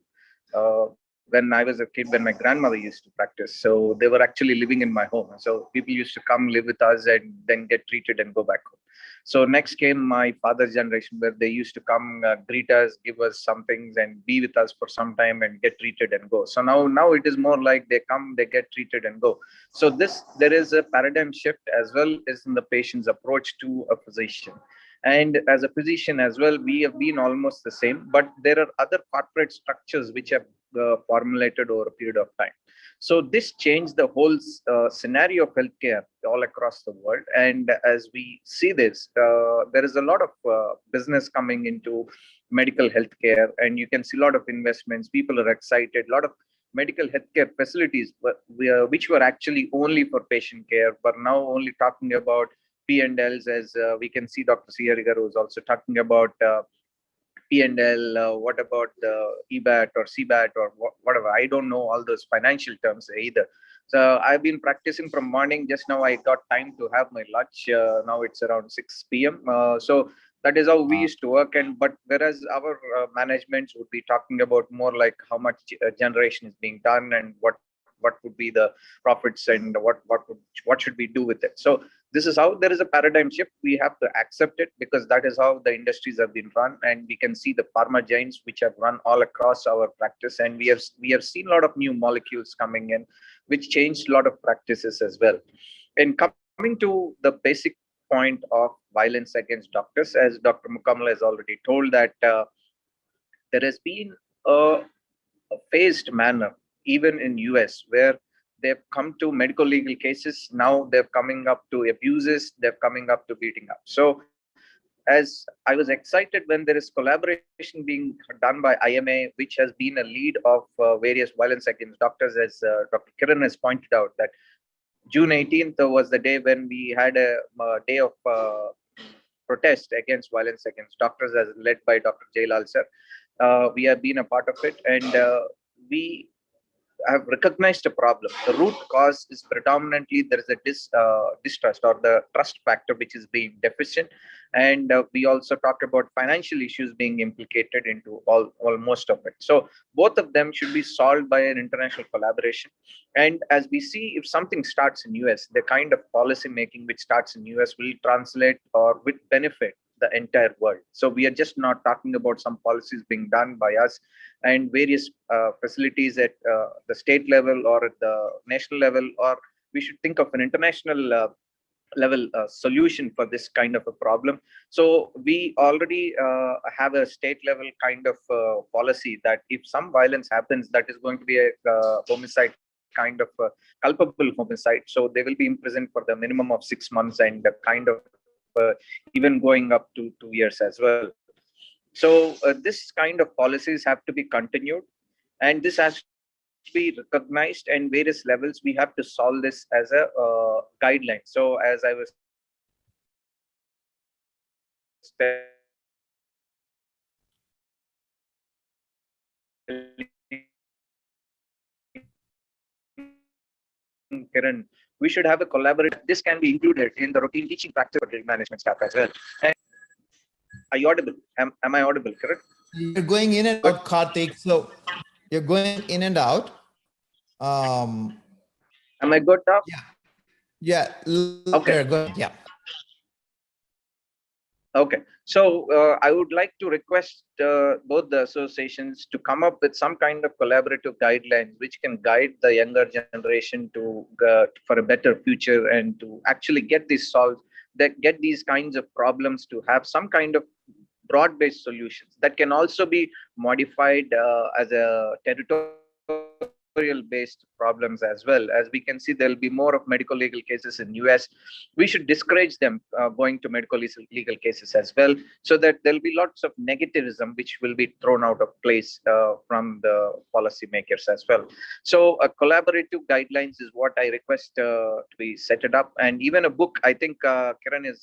When I was a kid, when my grandmother used to practice, so they were actually living in my home. So people used to come live with us and then get treated and go back home. So next came my father's generation, where they used to come, greet us, give us some things, and be with us for some time and get treated and go. So now it is more like they come, they get treated and go. So there is a paradigm shift as well as in the patient's approach to a physician. And as a physician as well, we have been almost the same, but there are other corporate structures which have formulated over a period of time. So this changed the whole scenario of healthcare all across the world. And as we see this, there is a lot of business coming into medical healthcare, and you can see a lot of investments. People are excited. A lot of medical healthcare facilities, which were actually only for patient care, but now only talking about P&Ls, as we can see Dr. Siharigaru is also talking about P&L, what about the EBAT or CBAT or whatever. I don't know all those financial terms either. So I've been practicing from morning. Just now I got time to have my lunch. Now it's around 6 p.m. So that is how we used to work. But whereas our managements would be talking about more like how much generation is being done and what would be the profits and what should we do with it. So this is how there is a paradigm shift. We have to accept it because that is how the industries have been run, and we can see the pharma giants which have run all across our practice, and we have seen a lot of new molecules coming in which changed a lot of practices as well. And coming to the basic point of violence against doctors, as Dr. Mukamala has already told, that there has been a phased manner even in US, where they've come to medical legal cases. Now they're coming up to abuses, they're coming up to beating up. So as I was excited when there is collaboration being done by IMA, which has been a lead of various violence against doctors, as Dr. Kiran has pointed out, that June 18th was the day when we had a day of protest against violence against doctors, as led by Dr. Jailal sir. We have been a part of it, and we have recognized a problem. The root cause is predominantly there is a distrust or the trust factor which is being deficient, and we also talk about financial issues being implicated into most of it. So both of them should be solved by an international collaboration. And as we see, if something starts in US, the kind of policy making which starts in US will translate or will benefit the entire world. So we are just not talking about some policies being done by us and various facilities at the state level or at the national level, or we should think of an international level solution for this kind of a problem. So we already have a state level kind of policy that if some violence happens, that is going to be a homicide, kind of culpable homicide. So they will be imprisoned for the minimum of 6 months and kind of even going up to 2 years as well. So this kind of policies have to be continued, and this has to be recognized, and various levels we have to solve this as a guideline. So as I was Kiran, we should have a collaborative. This can be included in the routine teaching practice for management staff as well. And are you audible? Am I audible, correct? You're going in and out, Karthik. So you're going in and out. Am I good now? Yeah. Okay. Good. Yeah. Okay. So I would like to request both the associations to come up with some kind of collaborative guidelines which can guide the younger generation to for a better future, and to actually get this solved, that get these kinds of problems to have some kind of broad-based solutions that can also be modified as a territorial-based problems as well. As we can see, there'll be more of medical legal cases in US. We should discourage them going to medical legal cases as well, so that there'll be lots of negativism which will be thrown out of place from the policymakers as well. So collaborative guidelines is what I request to be set it up, and even a book. I think Kiran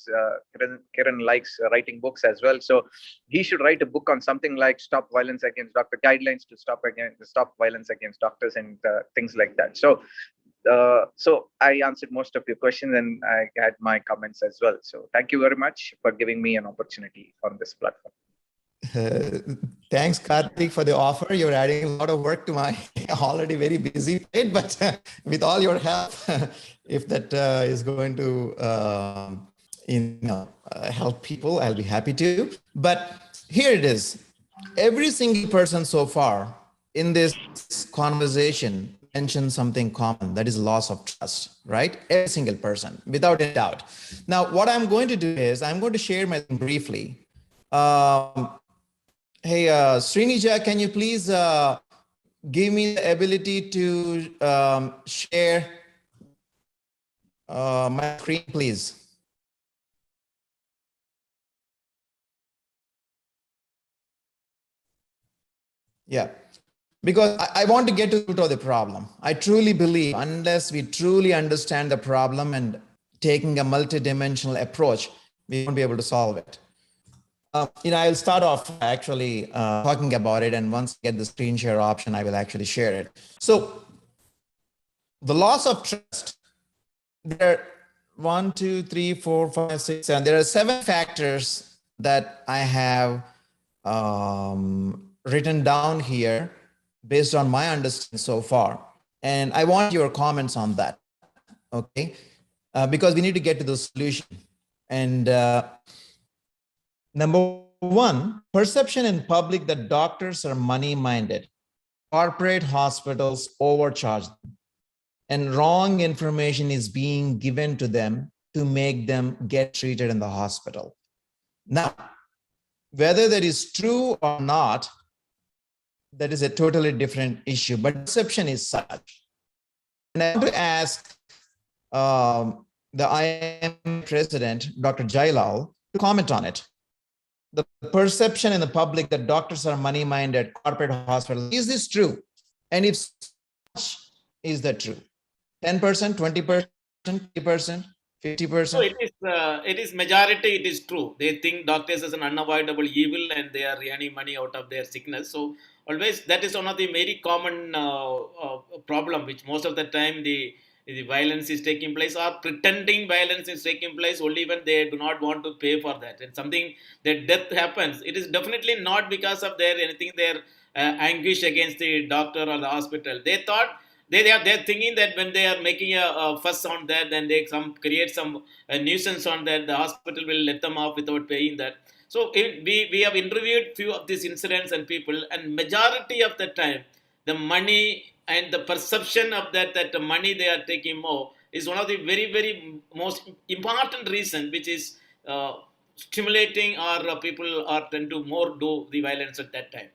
likes writing books as well, so he should write a book on something like Stop Violence Against Doctors, guidelines to stop violence against doctors, and things like that. So so I answered most of your questions, and I had my comments as well. So thank you very much for giving me an opportunity on this platform. Thanks, Karthik, for the offer. You're adding a lot of work to my already very busy plate, but with all your help, if that is going to help people, I'll be happy to. But here it is. Every single person so far in this conversation mentioned something common, that is loss of trust, right? Every single person, without a doubt. Now, what I'm going to do is I'm going to share my thing briefly. Hey, Srinija, can you please give me the ability to share my screen, please? Yeah, because I want to get to the root of the problem. I truly believe unless we truly understand the problem and taking a multidimensional approach, we won't be able to solve it. I'll start off actually talking about it, and once I get the screen share option, I will actually share it. So the loss of trust, there are 1, 2, 3, 4, 5, 6, 7. There are 7 factors that I have written down here based on my understanding so far. And I want your comments on that, okay? Because we need to get to the solution. And number 1, perception in public that doctors are money-minded. Corporate hospitals overcharge them, and wrong information is being given to them to make them get treated in the hospital. Now, whether that is true or not, that is a totally different issue, but perception is such. And I want to ask the IM president, Dr. Jailal, to comment on it. The perception in the public that doctors are money-minded, corporate hospitals, is this true? And if such, is that true? 10%, 20%, 50%, 50%? So it is majority, it is true. They think doctors is an unavoidable evil and they are earning money out of their sickness. So always that is one of the very common problem, which most of the time the violence is taking place, or pretending violence is taking place only when they do not want to pay for that. And something that death happens, it is definitely not because of their anguish against the doctor or the hospital. They thought they're thinking that when they are making a fuss on that, then they create some nuisance on that, the hospital will let them off without paying that. So we have interviewed few of these incidents and people, and majority of the time the money and the perception of that the money they are taking more is one of the very most important reason, which is stimulating, or people are tend to more do the violence at that time,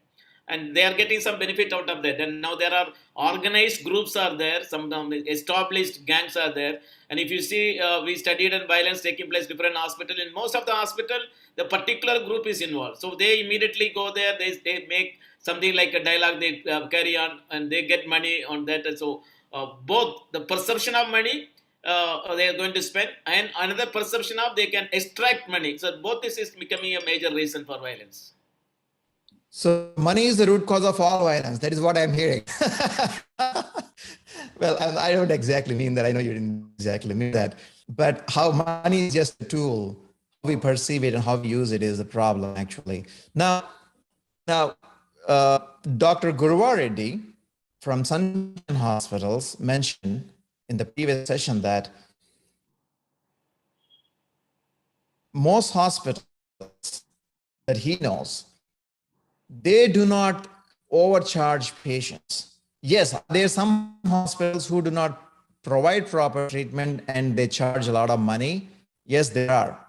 and they are getting some benefit out of that. And now there are organized groups are there, some established gangs are there. And if you see, we studied and violence taking place different hospital. In most of the hospital, the particular group is involved, so they immediately go there, they make something like a dialogue, they carry on, and they get money on that. And so both the perception of money they are going to spend, and another perception of they can extract money. So both this is becoming a major reason for violence. So money is the root cause of all violence. That is what I'm hearing. Well, I don't exactly mean that. I know you didn't exactly mean that. But how money is just a tool, how we perceive it and how we use it is the problem, actually. Now, Dr. Gurwa Reddy from Sunshine Hospitals mentioned in the previous session that most hospitals that he knows, they do not overcharge patients. Yes, there are some hospitals who do not provide proper treatment and they charge a lot of money. Yes, there are.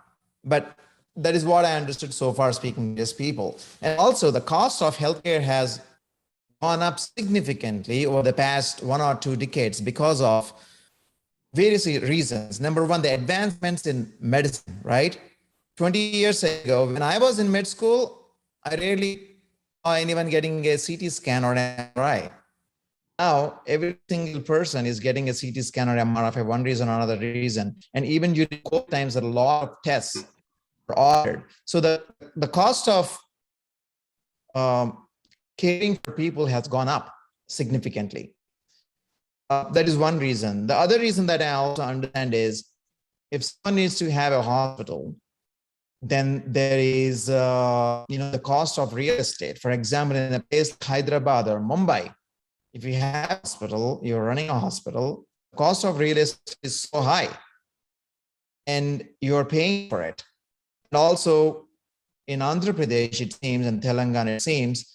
But that is what I understood so far speaking to these people. And also the cost of healthcare has gone up significantly over the past 1 or 2 decades because of various reasons. Number one, the advancements in medicine, right? 20 years ago, when I was in med school, I rarely saw anyone getting a CT scan or an MRI. Now, every single person is getting a CT scan or MRI for one reason or another reason. And even during COVID times, a lot of tests are ordered. So the cost of caring for people has gone up significantly. That is one reason. The other reason that I also understand is if someone needs to have a hospital, then there is the cost of real estate. For example, in a place like Hyderabad or Mumbai, if you have a hospital, you're running a hospital, the cost of real estate is so high and you're paying for it. also in Andhra Pradesh, it seems, and Telangana, it seems,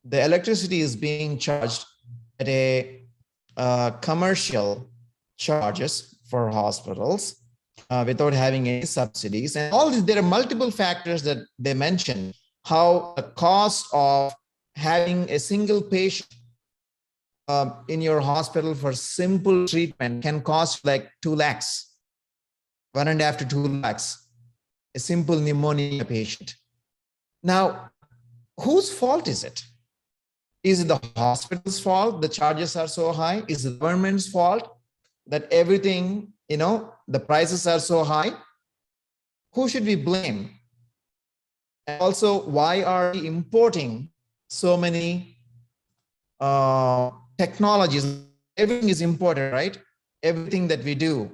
the electricity is being charged at a commercial charges for hospitals without having any subsidies. And all this, there are multiple factors that they mention, how the cost of having a single patient in your hospital for simple treatment can cost like 2 lakhs, 1.5 to 2 lakhs, a simple pneumonia patient. Now, whose fault is it? Is it the hospital's fault? The charges are so high. Is it the government's fault that everything, the prices are so high? Who should we blame? And also, why are we importing so many technologies? Everything is imported, right? Everything that we do.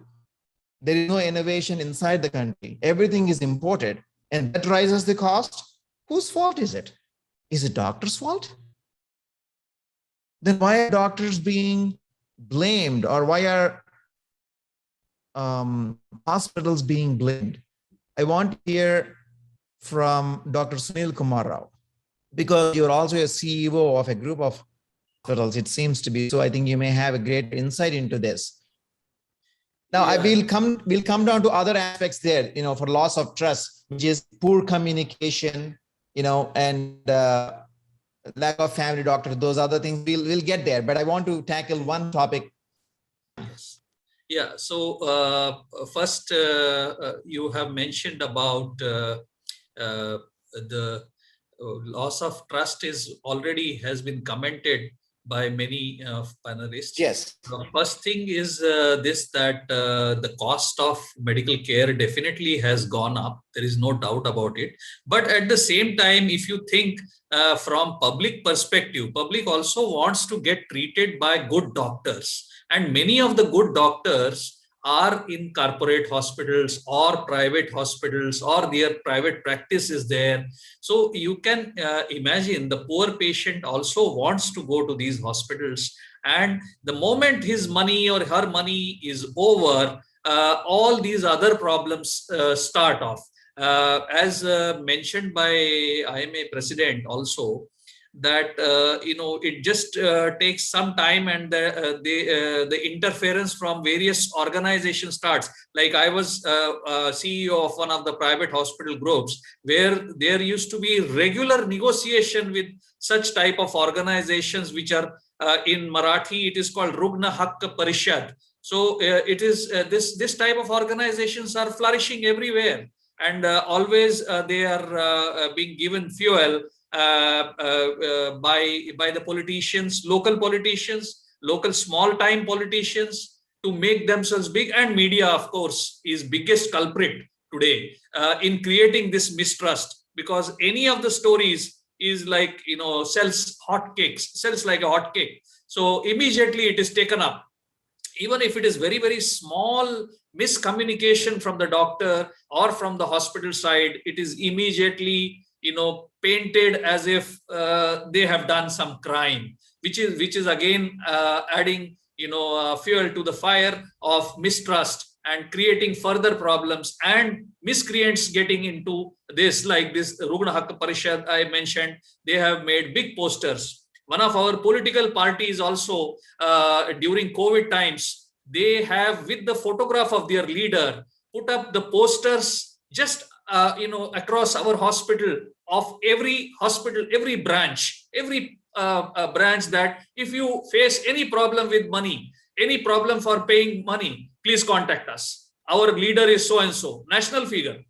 There is no innovation inside the country. Everything is imported, and that rises the cost. Whose fault is it? Is it doctors' fault? Then why are doctors being blamed, or why are hospitals being blamed? I want to hear from Dr. Sunil Kumar Rao, because you're also a CEO of a group of hospitals, it seems to be. So I think you may have a great insight into this. Now, yeah. We'll come down to other aspects there, for loss of trust, which is poor communication, and lack of family doctors, those other things. We'll get there, but I want to tackle one topic. Yes. Yeah. So first, you have mentioned about the loss of trust has been commented by many panelists. Yes. The first thing is that the cost of medical care definitely has gone up. There is no doubt about it. But at the same time, if you think from public perspective, public also wants to get treated by good doctors. And many of the good doctors are in corporate hospitals or private hospitals, or their private practice is there. So you can imagine the poor patient also wants to go to these hospitals. And the moment his money or her money is over, all these other problems start off. As mentioned by IMA president also, that it just takes some time, and the interference from various organizations starts. Like I was CEO of one of the private hospital groups, where there used to be regular negotiation with such type of organizations, which are in Marathi it is called Rugna Hakka Parishad. So it is this type of organizations are flourishing everywhere, and always they are being given fuel by the politicians, local small-time politicians, to make themselves big. And media, of course, is biggest culprit today in creating this mistrust, because any of the stories is like, sells like a hot cake. So immediately it is taken up. Even if it is very, very small miscommunication from the doctor or from the hospital side, it is immediately painted as if they have done some crime, which is again adding fuel to the fire of mistrust and creating further problems, and miscreants getting into this. Like this Rugna Hakka Parishad I mentioned, they have made big posters. One of our political parties also during COVID times, they have, with the photograph of their leader, put up the posters just across our hospital, of every hospital, every branch, that if you face any problem with money, any problem for paying money, please contact us. Our leader is so and so, national figure.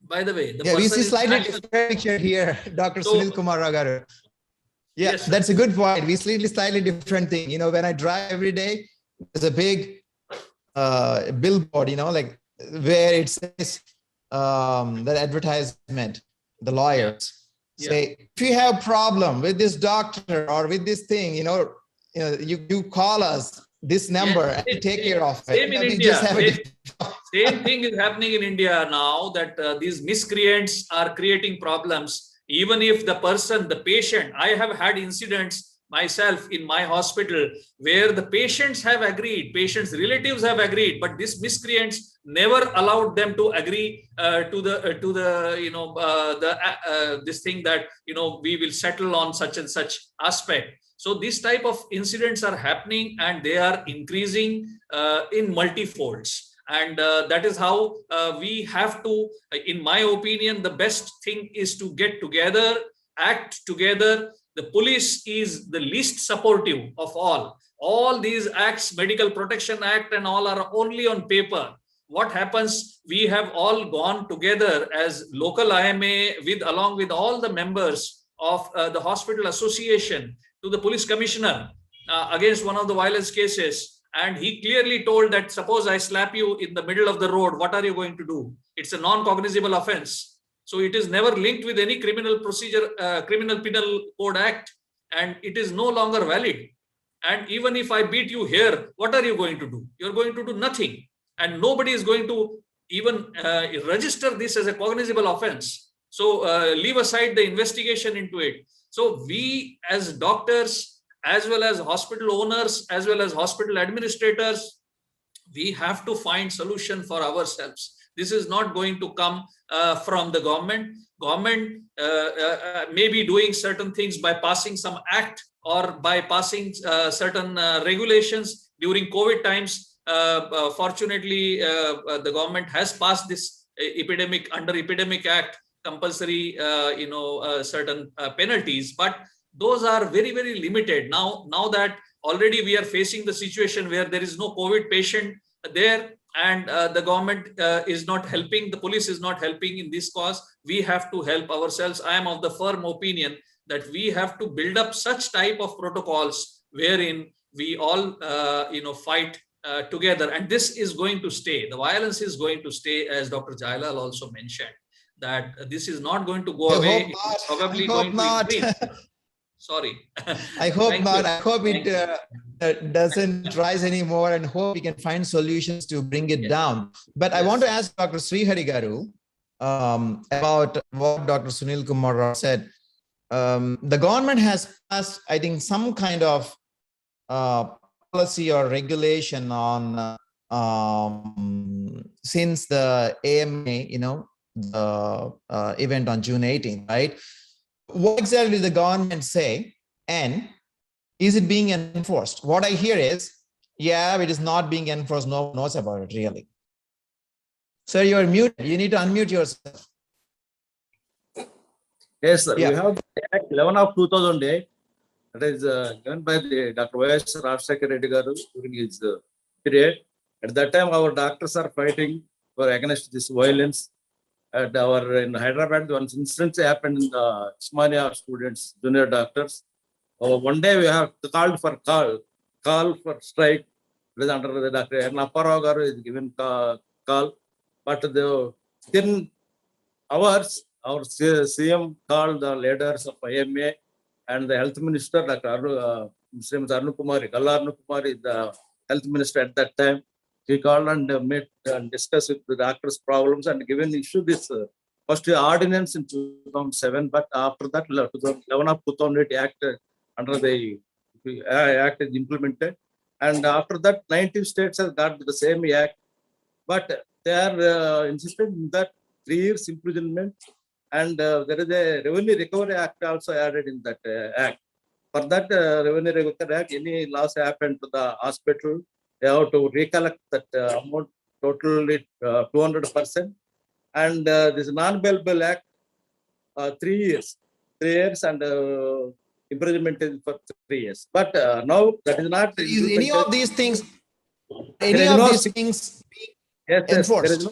By the way, we see slightly different picture here, Dr. Sunil Kumar Ragaru. Yeah, yes, that's a good point. We see slightly different thing. When I drive every day, there's a big billboard, like where it says that advertisement, the lawyers say, if you have problem with this doctor or with this thing, you call us this number and we take care of it. Same in India. Same thing is happening in India now, that these miscreants are creating problems. Even if the patient, I have had incidents myself in my hospital, where the patients have agreed, patients' relatives have agreed, but these miscreants never allowed them to agree to the this thing that we will settle on such and such aspect. So these type of incidents are happening, and they are increasing in multifolds. And that is how we have to, in my opinion, the best thing is to get together, act together. The police is the least supportive of all. All these acts, Medical Protection Act and all, are only on paper. What happens, we have all gone together as local IMA along with all the members of the hospital association to the police commissioner against one of the violence cases. And he clearly told that, suppose I slap you in the middle of the road, what are you going to do? It's a non-cognizable offense. So it is never linked with any criminal procedure, criminal penal code act, and it is no longer valid. And even if I beat you here, what are you going to do? You're going to do nothing. And nobody is going to even register this as a cognizable offense. So leave aside the investigation into it. So we as doctors, as well as hospital owners, as well as hospital administrators, we have to find solution for ourselves. This is not going to come from the government. Government may be doing certain things by passing some act or by passing certain regulations during COVID times. Fortunately, the government has passed this under Epidemic Act compulsory, certain penalties, but those are very, very limited. Now that already we are facing the situation where there is no COVID patient there, and the government is not helping, the police is not helping in this cause, we have to help ourselves. I am of the firm opinion that we have to build up such type of protocols wherein we all, fight together. And this is going to stay. The violence is going to stay, as Dr. Jailal also mentioned, that this is not going to go away. It's probably going to increase. Sorry. I hope not. I hope it doesn't rise anymore, and hope we can find solutions to bring it down. But I want to ask Dr. Srihari Garu about what Dr. Sunil Kumar Rao said. The government has passed, I think, some kind of policy or regulation on since the AMA, the event on June 18th, right? What exactly did the government say, and is it being enforced? What I hear is, yeah, it is not being enforced. No one knows about it, really. Sir, you're muted. You need to unmute yourself. Yes, sir. Yeah. We have the Act 11 of 2008. That is given by the Dr. Y.S. Rajshekar Reddy Garu during his period. At that time, our doctors are fighting against this violence. At in Hyderabad, one incident happened in the Usmania students, junior doctors. One day we have called for for strike. It is under the Dr. Apparao Garu is given call, but within hours, our CM called the leaders of IMA and the health minister, Dr. Arnu Kumari, Galla Arnu Kumari, the health minister at that time. He called and met and discussed with the doctors' problems and given issue this first ordinance in 2007, but after that 11 of 2008 Act under the Act is implemented, and after that 19 states have got the same Act, but they are insisted in that 3 years imprisonment, and there is a Revenue Recovery Act also added in that Act. For that Revenue Recovery Act, any loss happened to the hospital, they have to recollect that amount totally 200%. And this non-bailable act, 3 years. 3 years and imprisonment is for 3 years. But now that is not. Is any of these things? Any of these things being enforced?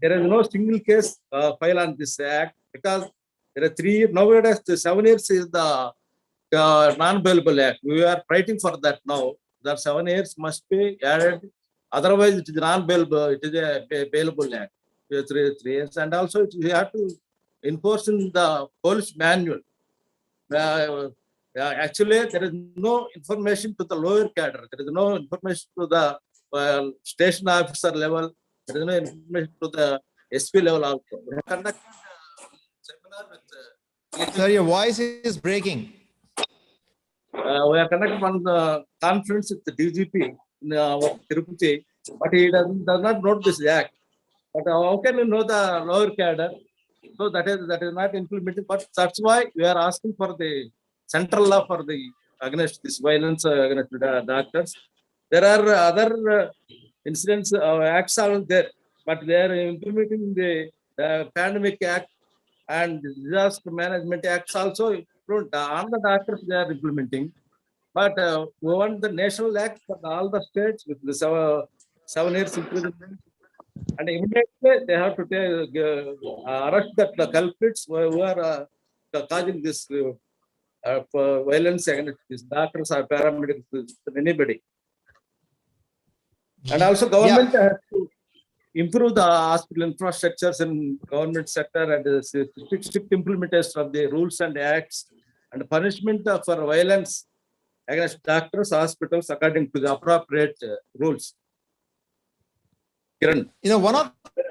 There is no single case file on this act because there are 3 years. Nowadays, the 7 years is the non-bailable act. We are fighting for that now. That 7 years must be added. Otherwise, it is non-bailable. It is a bailable act. 3 years, and also we have to enforce in the police manual. Actually, there is no information to the lower cadre. There is no information to the station officer level. There is no information to the SP level also. We have conducted a seminar with. Sir, your voice is breaking. we are conducting one conference with the DGP in Tirupati, but he does not note this act. But how can you know the lower cadre? So that is not implemented. But that's why we are asking for the central law for the against this violence against the doctors. There are other incidents, acts are there, but they are implementing the pandemic act and disaster management acts also on the doctors they are implementing. But we want the national act for all the states with the 7 years imprisonment. And immediately they have to take, arrest the culprits who are causing this violence against these doctors or paramedics, anybody. And also government has to improve the hospital infrastructures in government sector and strict implementation of the rules and acts and punishment for violence against doctors, hospitals according to the appropriate rules. Kiran. You know, one of the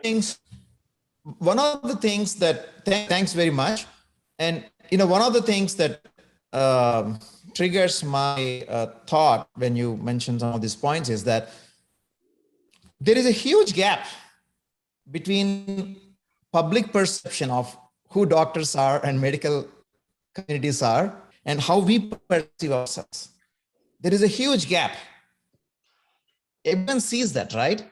things that, thanks very much. And, you know, one of the things that triggers my thought when you mention some of these points is that there is a huge gap between public perception of who doctors are and medical communities are and how we perceive ourselves. There is a huge gap. Everyone sees that, right?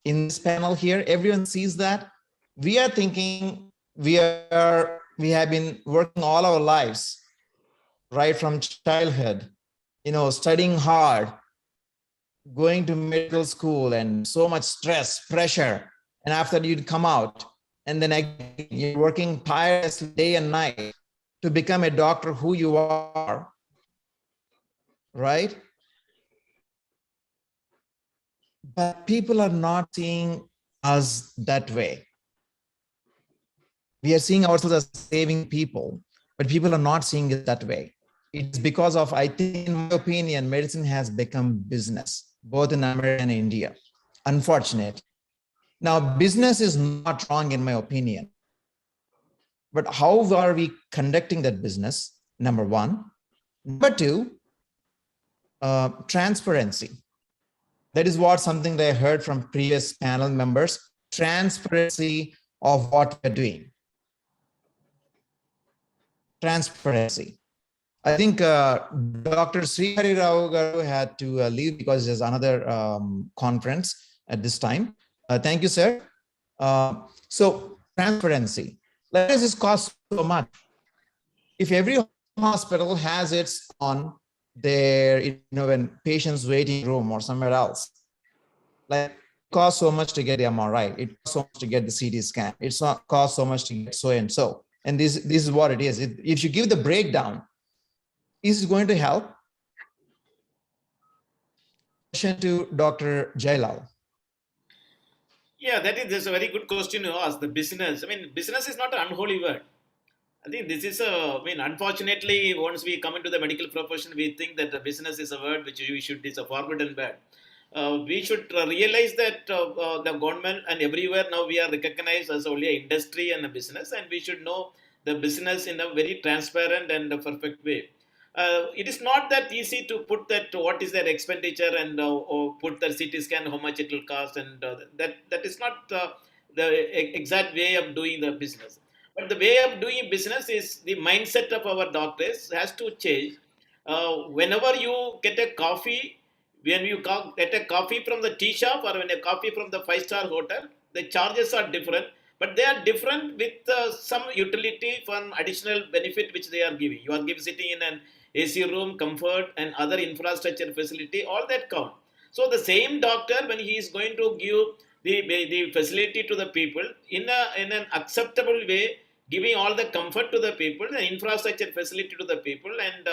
In this panel here, everyone sees that. We are thinking we have been working all our lives, right from childhood, you know, studying hard, going to medical school and so much stress, pressure. And after you'd come out and then again, you're working tirelessly day and night to become a doctor who you are, right? But people are not seeing us that way. We are seeing ourselves as saving people, but people are not seeing it that way. It's because of, I think, in my opinion, medicine has become business, both in America and India, unfortunately. Now, business is not wrong in my opinion, but how are we conducting that business? Number one. Number two, transparency. That is something that I heard from previous panel members, transparency of what we're doing. Transparency. I think Dr. Srihari Rao Garu had to leave because there's another conference at this time. Thank you, sir. So transparency. Why does this cost so much? If every hospital has its on their, you know, when patients waiting room or somewhere else, like it costs so much to get the MRI, it costs so much to get the CT scan, it's not cost so much to get so and so. And this is what it is. If you give the breakdown, is it going to help? Question to Dr. Jailal. Yeah, that's a very good question you ask. The business, I mean, business is not an unholy word. I think this is unfortunately, once we come into the medical profession, we think that the business is a word which is a forbidden word. We should realize that the government and everywhere now we are recognized as only an industry and a business, and we should know the business in a very transparent and a perfect way. It is not that easy to put that what is their expenditure and or put the CT scan, how much it will cost, and that is not the exact way of doing the business. But the way of doing business is the mindset of our doctors has to change. Whenever you get a coffee, when you get a coffee from the tea shop or when a coffee from the 5-star hotel, the charges are different, but they are different with some utility for additional benefit which they are giving. You are sitting in an AC room, comfort, and other infrastructure facility, all that count. So the same doctor, when he is going to give the facility to the people in an acceptable way, giving all the comfort to the people, the infrastructure facility to the people, and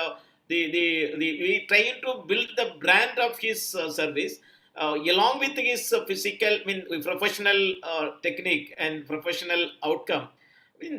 we trying to build the brand of his service along with his physical, professional technique and professional outcome.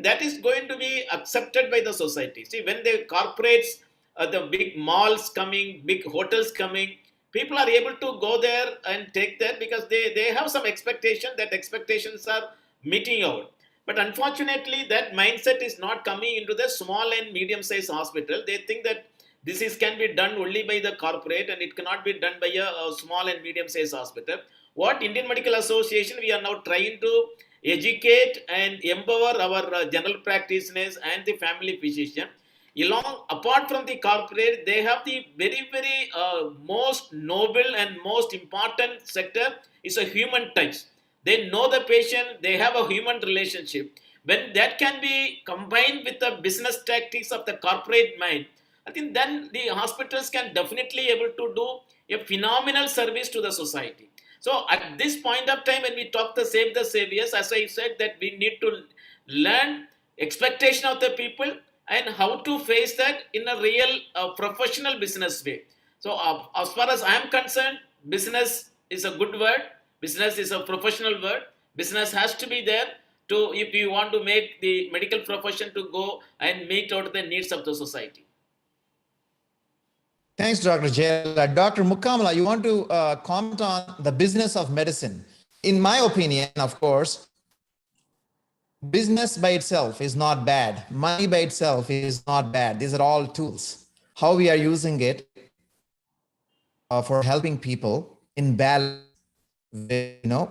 That is going to be accepted by the society. See, when the corporates, the big malls coming, big hotels coming, people are able to go there and take that because they have some expectation. That expectations are meeting out. But unfortunately, that mindset is not coming into the small and medium-sized hospital. They think that This can be done only by the corporate, and it cannot be done by a small and medium sized hospital. What Indian Medical Association, we are now trying to educate and empower our general practitioners and the family physician. Apart from the corporate, they have the very most noble and most important sector is a human touch. They know the patient, they have a human relationship. When that can be combined with the business tactics of the corporate mind, I think then the hospitals can definitely able to do a phenomenal service to the society. So at this point of time, when we talk the Save the Saviors, as I said, that we need to learn expectation of the people and how to face that in a real professional business way. So as far as I am concerned, business is a good word. Business is a professional word. Business has to be there to, if you want to make the medical profession to go and meet out the needs of the society. Thanks, Dr. Jayala. Dr. Mukamala, you want to comment on the business of medicine? In my opinion, of course, business by itself is not bad. Money by itself is not bad. These are all tools. How we are using it for helping people in balance with,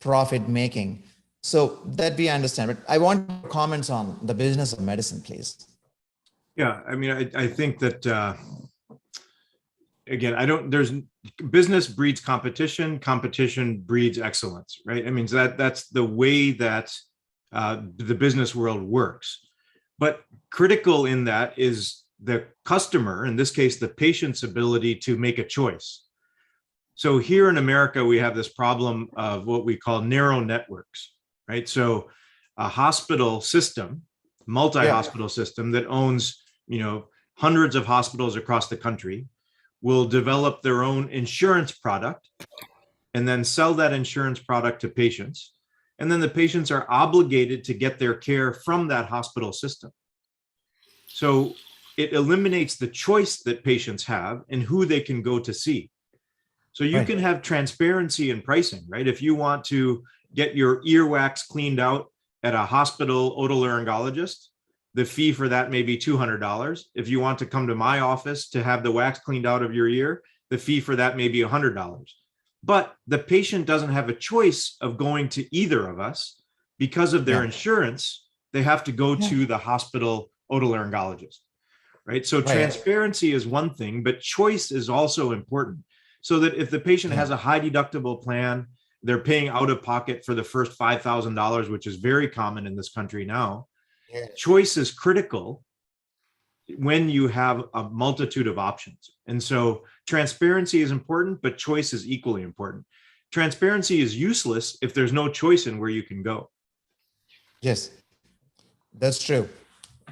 profit making. So that we understand. But I want comments on the business of medicine, please. Yeah, I mean, I think that, again, there's business breeds competition, competition breeds excellence, right? I mean, that's the way that the business world works. But critical in that is the customer, in this case, the patient's ability to make a choice. So here in America, we have this problem of what we call narrow networks, right? So a hospital system, multi-hospital system that owns, hundreds of hospitals across the country will develop their own insurance product and then sell that insurance product to patients. And then the patients are obligated to get their care from that hospital system. So it eliminates the choice that patients have in who they can go to see. So you can have transparency in pricing, right? If you want to get your earwax cleaned out at a hospital otolaryngologist, the fee for that may be $200. If you want to come to my office to have the wax cleaned out of your ear, the fee for that may be $100. But the patient doesn't have a choice of going to either of us because of their insurance. They have to go to the hospital otolaryngologist, right? So transparency is one thing, but choice is also important. So that if the patient has a high deductible plan, they're paying out of pocket for the first $5,000, which is very common in this country now. Choice is critical when you have a multitude of options. And so transparency is important, but choice is equally important. Transparency is useless if there's no choice in where you can go. Yes, that's true.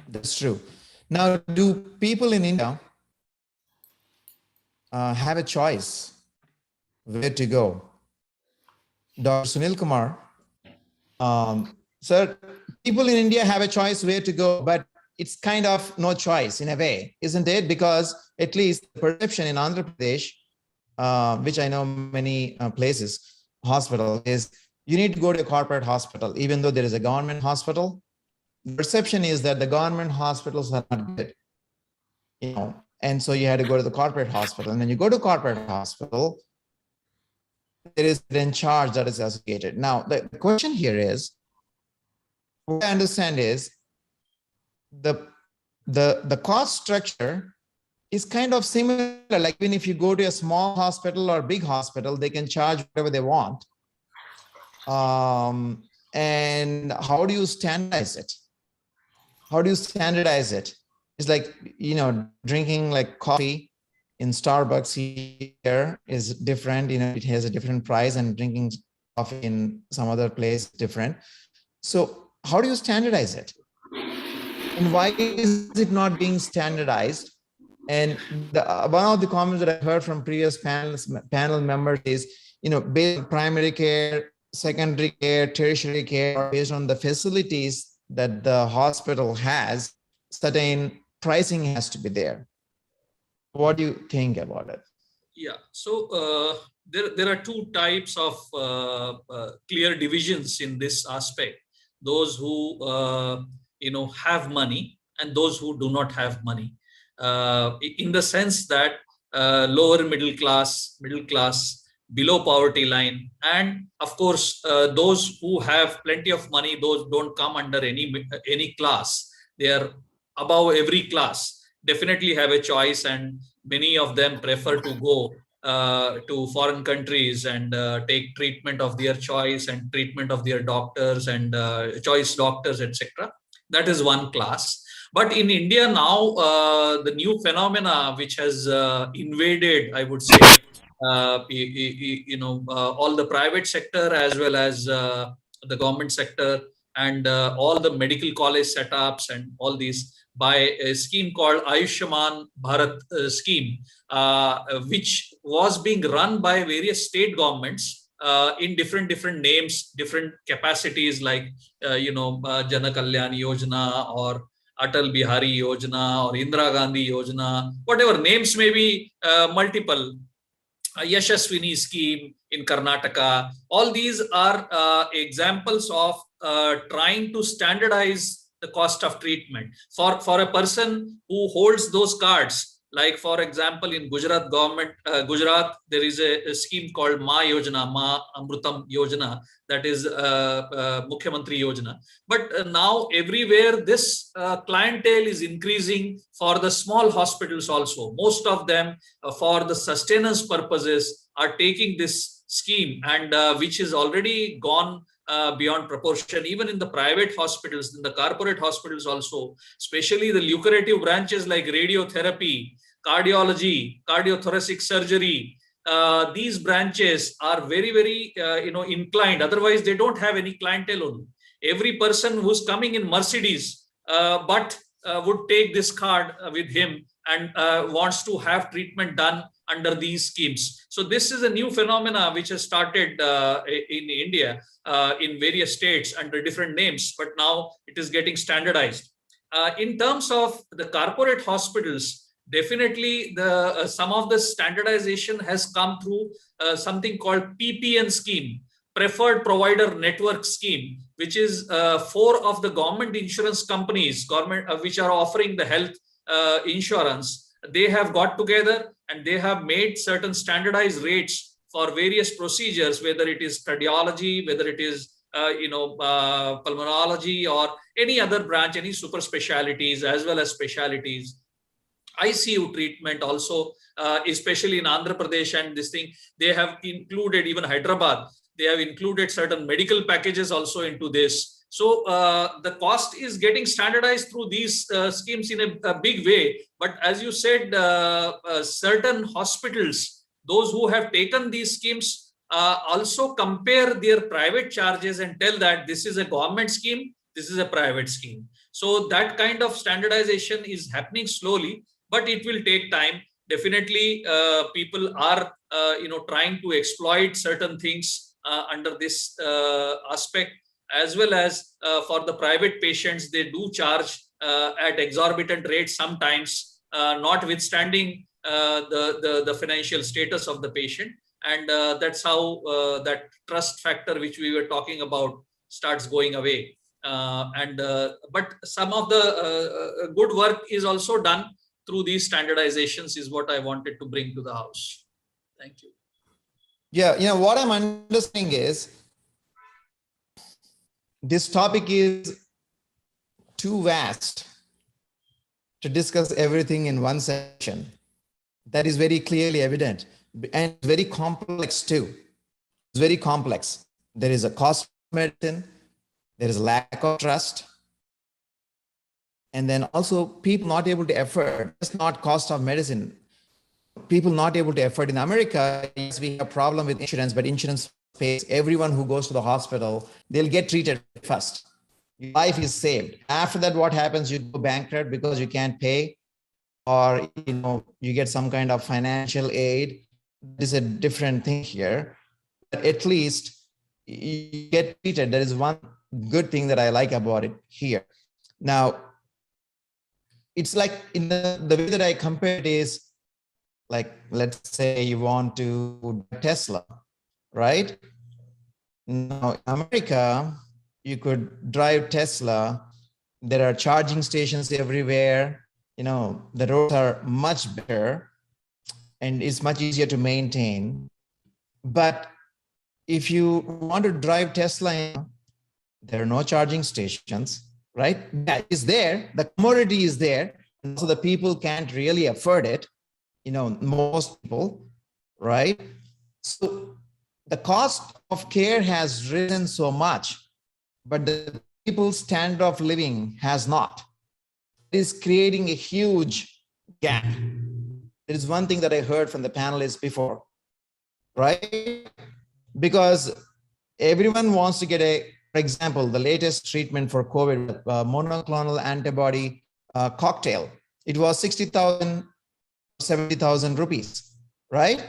That's true. Now, do people in India have a choice where to go? Dr. Sunil Kumar, sir, people in India have a choice where to go, but it's kind of no choice in a way, isn't it? Because at least the perception in Andhra Pradesh, which I know many places, hospital, is you need to go to a corporate hospital, even though there is a government hospital. The perception is that the government hospitals are not good, and so you had to go to the corporate hospital. And when you go to corporate hospital, there is an charge that is associated. Now, the question here is, what I understand is the cost structure is kind of similar. Like even if you go to a small hospital or big hospital, they can charge whatever they want. And how do you standardize it? How do you standardize it? It's like, drinking like coffee in Starbucks here is different. It has a different price, and drinking coffee in some other place different. So how do you standardize it? And why is it not being standardized? And one of the comments that I heard from previous panel members is, based on primary care, secondary care, tertiary care, based on the facilities that the hospital has, certain pricing has to be there. What do you think about it? Yeah, so there are two types of clear divisions in this aspect. Those who have money and those who do not have money. in the sense that lower middle class, below poverty line, and of course those who have plenty of money, those don't come under any class. They are above every class, definitely have a choice, and many of them prefer to go to foreign countries and take treatment of their choice and treatment of their doctors and choice doctors, etc. That is one class. But in India now, the new phenomena which has invaded, I would say, all the private sector as well as the government sector, and all the medical college setups and all these, by a scheme called Ayushman Bharat scheme, which was being run by various state governments in different names, different capacities, like Jana Kalyan Yojana or Atal Bihari Yojana or Indira Gandhi Yojana, whatever names may be, multiple. Yashaswini scheme in Karnataka. All these are examples of trying to standardize the cost of treatment for a person who holds those cards. Like, for example, in Gujarat government, Gujarat, there is a scheme called Ma Yojana, Ma Amrutam Yojana, that is Mukhyamantri Yojana. But now everywhere this clientele is increasing for the small hospitals also. Most of them, for the sustenance purposes, are taking this scheme, and which is already gone beyond proportion. Even in the private hospitals, in the corporate hospitals also, especially the lucrative branches like radiotherapy, cardiology, cardiothoracic surgery, these branches are very inclined. Otherwise, they don't have any clientele only. Every person who's coming in Mercedes, but would take this card with him and wants to have treatment done under these schemes. So this is a new phenomena which has started in India, in various states under different names, but now it is getting standardized. In terms of the corporate hospitals, definitely the some of the standardization has come through something called PPN scheme, Preferred Provider Network scheme, which is 4 of the government insurance companies, which are offering the health insurance. They have got together and they have made certain standardized rates for various procedures, whether it is cardiology, whether it is pulmonology, or any other branch, any super specialties as well as specialties. ICU treatment also, especially in Andhra Pradesh and this thing, they have included, even Hyderabad, they have included certain medical packages also into this. So the cost is getting standardized through these schemes in a big way. But as you said, certain hospitals, those who have taken these schemes, also compare their private charges and tell that this is a government scheme, this is a private scheme. So that kind of standardization is happening slowly, but it will take time. Definitely, people are trying to exploit certain things under this aspect, as well as for the private patients, they do charge at exorbitant rates sometimes, notwithstanding the financial status of the patient. And that's how that trust factor which we were talking about starts going away. But some of the good work is also done through these standardizations, is what I wanted to bring to the house. Thank you. Yeah, what I'm understanding is this topic is too vast to discuss everything in one session. That is very clearly evident, and very complex too. It's very complex. There is a cost of medicine, there is a lack of trust, and then also people not able to afford. It's not cost of medicine. People not able to afford. In America, yes, we have a problem with insurance, but insurance pays everyone who goes to the hospital. They'll get treated first. Your life is saved. After that, what happens? You go bankrupt because you can't pay, or you get some kind of financial aid. This is a different thing here. But at least you get treated. That is one good thing that I like about it here. Now, it's like in the way that I compare it is like, let's say you want to Tesla, right? Now, in America, you could drive Tesla. There are charging stations everywhere. the roads are much better and it's much easier to maintain. But if you want to drive Tesla, there are no charging stations, right? That is there, the commodity is there, and so the people can't really afford it, most people, right? So the cost of care has risen so much, but the people's standard of living has not. It is creating a huge gap. There is one thing that I heard from the panelists before, right? Because everyone wants to get for example, the latest treatment for COVID, monoclonal antibody cocktail. It was 60,000, 70,000 rupees, right?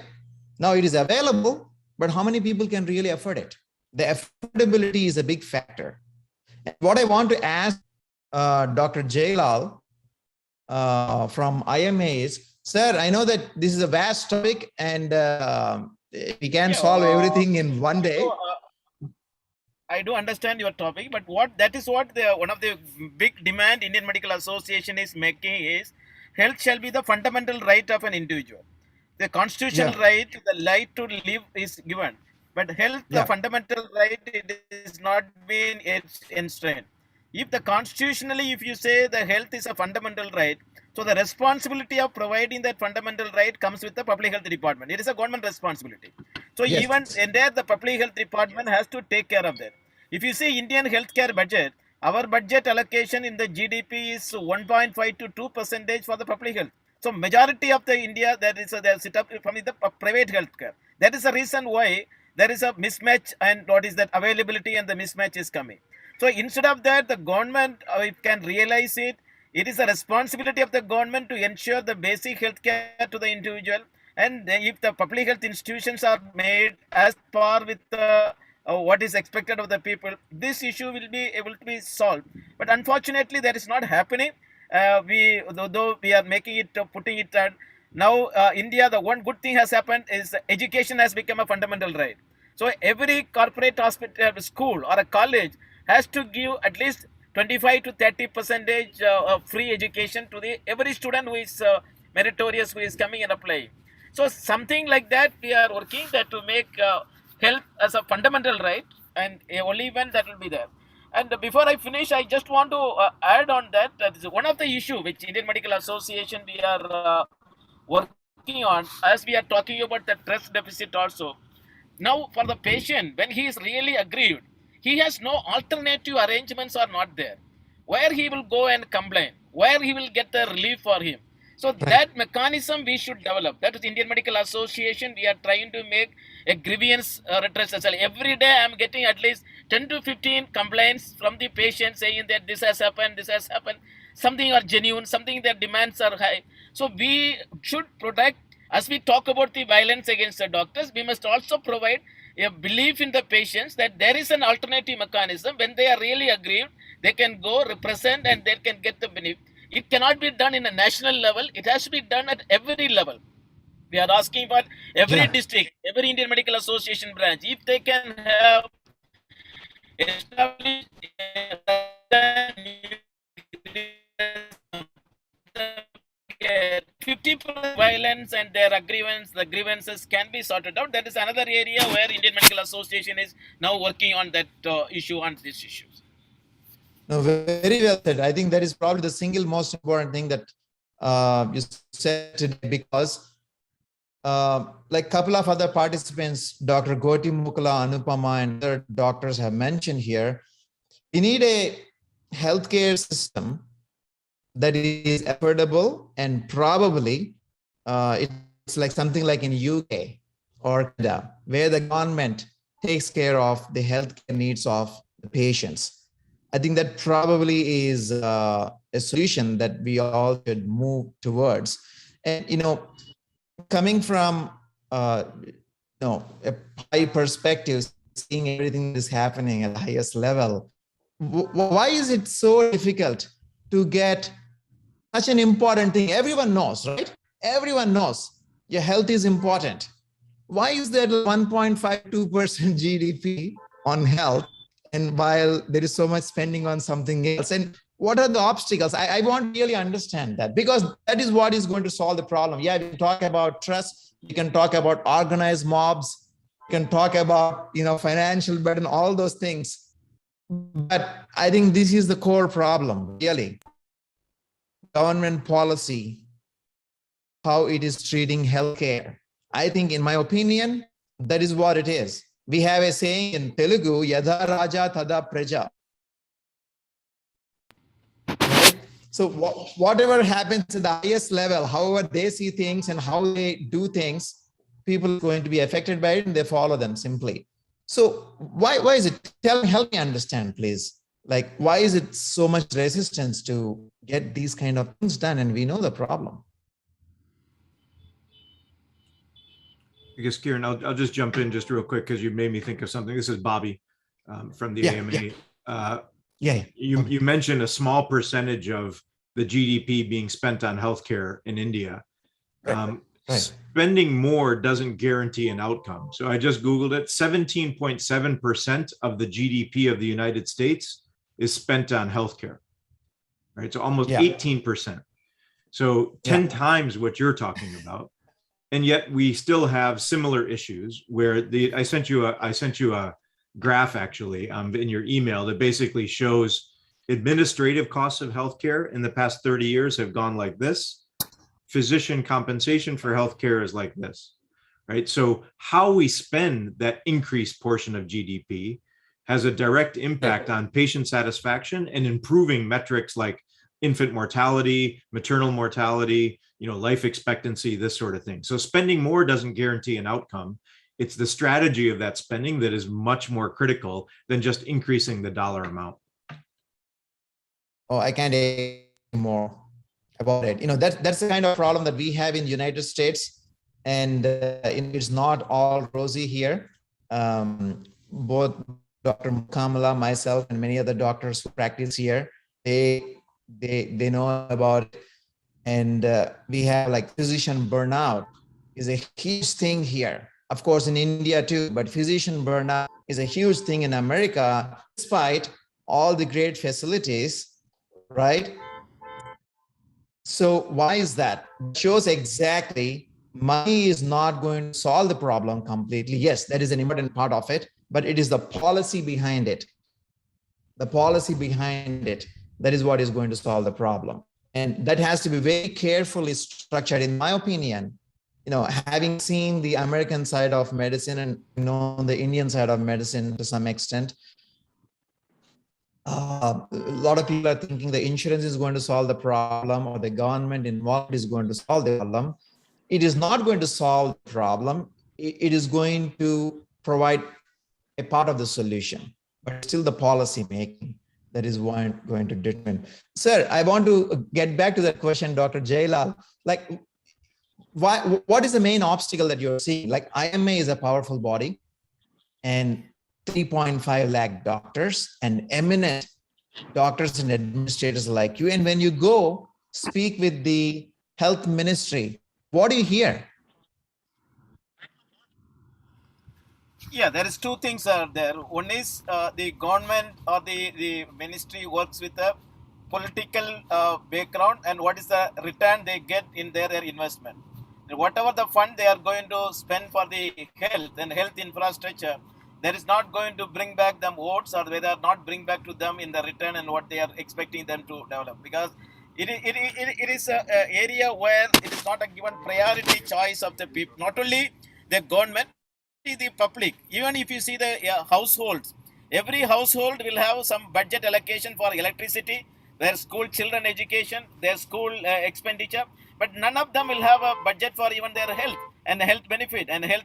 Now it is available, but how many people can really afford it? The affordability is a big factor. And what I want to ask Dr. Jailal from IMA is, sir, I know that this is a vast topic and we can't solve everything in one day. I do understand your topic, but that is what one of the big demand Indian Medical Association is making is health shall be the fundamental right of an individual. The constitutional right, the right to live is given, but health, the fundamental right, it is not being enshrined. If the constitutionally, if you say the health is a fundamental right, so the responsibility of providing that fundamental right comes with the public health department. It is a government responsibility. So even in there, the public health department has to take care of that. If you see Indian healthcare budget, our budget allocation in the GDP is 1.5 to 2% for the public health. So majority of the India, that is they sit up from the private healthcare. That is the reason why there is a mismatch, and what is that availability and the mismatch is coming. So instead of that, the government can realize it. It is a responsibility of the government to ensure the basic health care to the individual. And if the public health institutions are made as par with what is expected of the people, this issue will be able to be solved. But unfortunately, that is not happening. Though we are making it, putting it on. Now, India, the one good thing has happened is education has become a fundamental right. So every corporate hospital, school or a college has to give at least 25 to 30% of free education to every student who is meritorious, who is coming and applying. So something like that we are working that to make health as a fundamental right, and only when that will be there. And before I finish, I just want to add on that is one of the issue which Indian Medical Association we are working on, as we are talking about the trust deficit also. Now for the patient, when he is really aggrieved, he has no alternative arrangements are not there. Where he will go and complain, where he will get the relief for him. So that mechanism we should develop. That is Indian Medical Association. We are trying to make a grievance redressal. Every day I am getting at least 10 to 15 complaints from the patient saying that this has happened, something are genuine, something their demands are high. So we should protect, as we talk about the violence against the doctors, we must also provide a belief in the patients that there is an alternative mechanism. When they are really aggrieved, they can go represent and they can get the benefit. It cannot be done in a national level. It has to be done at every level. We are asking for every district, every Indian Medical Association branch, if they can have established 50% violence and their the grievances can be sorted out. That is another area where Indian Medical Association is now working on that issue, on these issues. No, very well said. I think that is probably the single most important thing that you said today, because like a couple of other participants, Dr. Goti Mukula, Anupama, and other doctors have mentioned here, we need a healthcare system that is affordable, and probably it's like something like in UK or Canada, where the government takes care of the healthcare needs of the patients. I think that probably is a solution that we all should move towards. And, coming from, a high perspective, seeing everything that is happening at the highest level, why is it so difficult to get such an important thing? Everyone knows, right? Everyone knows your health is important. Why is there 1.52% GDP on health? And while there is so much spending on something else, and What are the obstacles? I want to really understand that, because that is what is going to solve the problem. Yeah, we can talk about trust, we can talk about organized mobs, we can talk about, financial burden, all those things. But I think this is the core problem, really. Government policy, how it is treating healthcare. I think, in my opinion, that is what it is. We have a saying in Telugu, Yadha Raja Tada Praja. Right? So whatever happens at the highest level, however they see things and how they do things, people are going to be affected by it and they follow them simply. So why is it? Help me understand, please. Like, why is it so much resistance to get these kind of things done? And we know the problem. I guess, Kieran, I'll just jump in just real quick because you made me think of something. This is Bobby from the AMA. You mentioned a small percentage of the GDP being spent on healthcare in India. Spending more doesn't guarantee an outcome. So I just Googled it. 17.7% of the GDP of the United States is spent on healthcare, right? So almost 18%. So 10 times what you're talking about. And yet we still have similar issues where I sent you a graph actually in your email that basically shows administrative costs of healthcare in the past 30 years have gone like this. Physician compensation for healthcare is like this, right? So how we spend that increased portion of GDP has a direct impact on patient satisfaction and improving metrics like infant mortality, maternal mortality, life expectancy, this sort of thing. So spending more doesn't guarantee an outcome. It's the strategy of that spending that is much more critical than just increasing the dollar amount. Oh, I can't say more about it. That's the kind of problem that we have in the United States, and it's not all rosy here. Both Dr. Mukamala, myself, and many other doctors who practice here, they know about it. And we have like physician burnout is a huge thing here. Of course, in India too, but physician burnout is a huge thing in America, despite all the great facilities, right? So why is that? It shows exactly money is not going to solve the problem completely. Yes, that is an important part of it, but it is the policy behind it. The policy behind it, that is what is going to solve the problem. And that has to be very carefully structured, in my opinion. Having seen the American side of medicine and the Indian side of medicine to some extent, a lot of people are thinking the insurance is going to solve the problem or the government involved is going to solve the problem. It is not going to solve the problem. It is going to provide a part of the solution, but still the policy making that is going to determine. Sir, I want to get back to that question, Dr. Jailal. Like, what is the main obstacle that you're seeing? Like, IMA is a powerful body and 3.5 lakh doctors and eminent doctors and administrators like you. And when you go speak with the health ministry, what do you hear? Yeah, there is two things are there. One is the government or the ministry works with a political background, and what is the return they get in their investment. And whatever the fund they are going to spend for the health and health infrastructure, there is not going to bring back them votes, or whether not bring back to them in the return and what they are expecting them to develop. Because it is an area where it is not a given priority choice of the people, not only the government, the public. Even if you see the households, every household will have some budget allocation for electricity, their school children education, their school expenditure, but none of them will have a budget for even their health and health benefit and health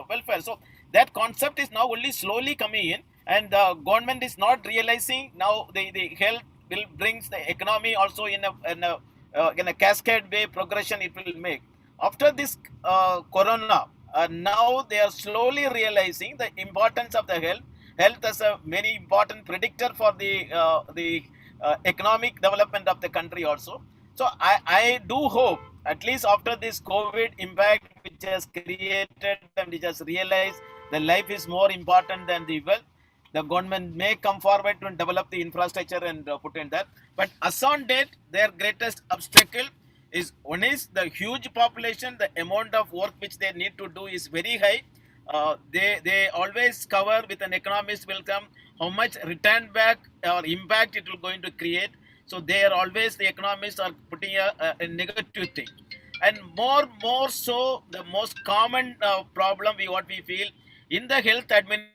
welfare. So that concept is now only slowly coming in, and the government is not realizing now the health will brings the economy also in a cascade way progression it will make. After this corona, now they are slowly realizing the importance of the health as a very important predictor for the economic development of the country also. So I do hope, at least after this COVID impact which has created and which has realized the life is more important than the wealth, the government may come forward to develop the infrastructure and put in that. But as on date, their greatest obstacle is one is the huge population, the amount of work which they need to do is very high. They always cover with an economist will come how much return back or impact it will going to create. So they are always, the economists are putting a negative thing. And more so, the most common problem what we feel in the health administration,